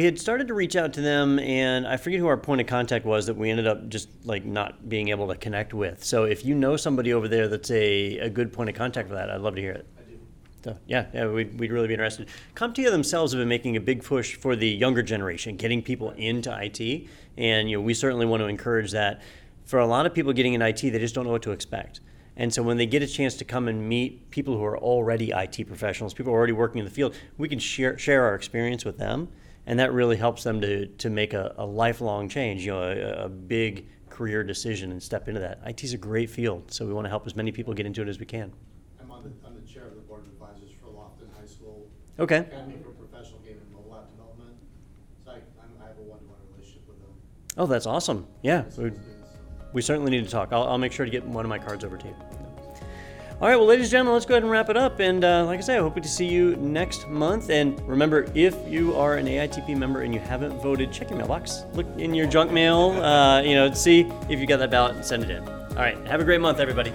had started to reach out to them, and I forget who our point of contact was that we ended up just not being able to connect with. So if you know somebody over there that's a good point of contact for that, I'd love to hear it. I do. So yeah, we'd really be interested. CompTIA themselves have been making a big push for the younger generation, getting people into IT, and we certainly want to encourage that. For a lot of people getting in IT, they just don't know what to expect. And so when they get a chance to come and meet people who are already IT professionals, people who are already working in the field, we can share our experience with them, and that really helps them to make a lifelong change, a big career decision and step into that. IT is a great field, so we want to help as many people get into it as we can. I'm the chair of the board of advisors for Lofton High School Okay. Academy for Professional Game and Mobile App Development. So I have a one-to-one relationship with them. Oh, that's awesome. Yeah, we certainly need to talk. I'll make sure to get one of my cards over to you. All right, well, ladies and gentlemen, let's go ahead and wrap it up. And like I say, I hope to see you next month. And remember, if you are an AITP member and you haven't voted, check your mailbox. Look in your junk mail, see if you got that ballot and send it in. All right, have a great month, everybody.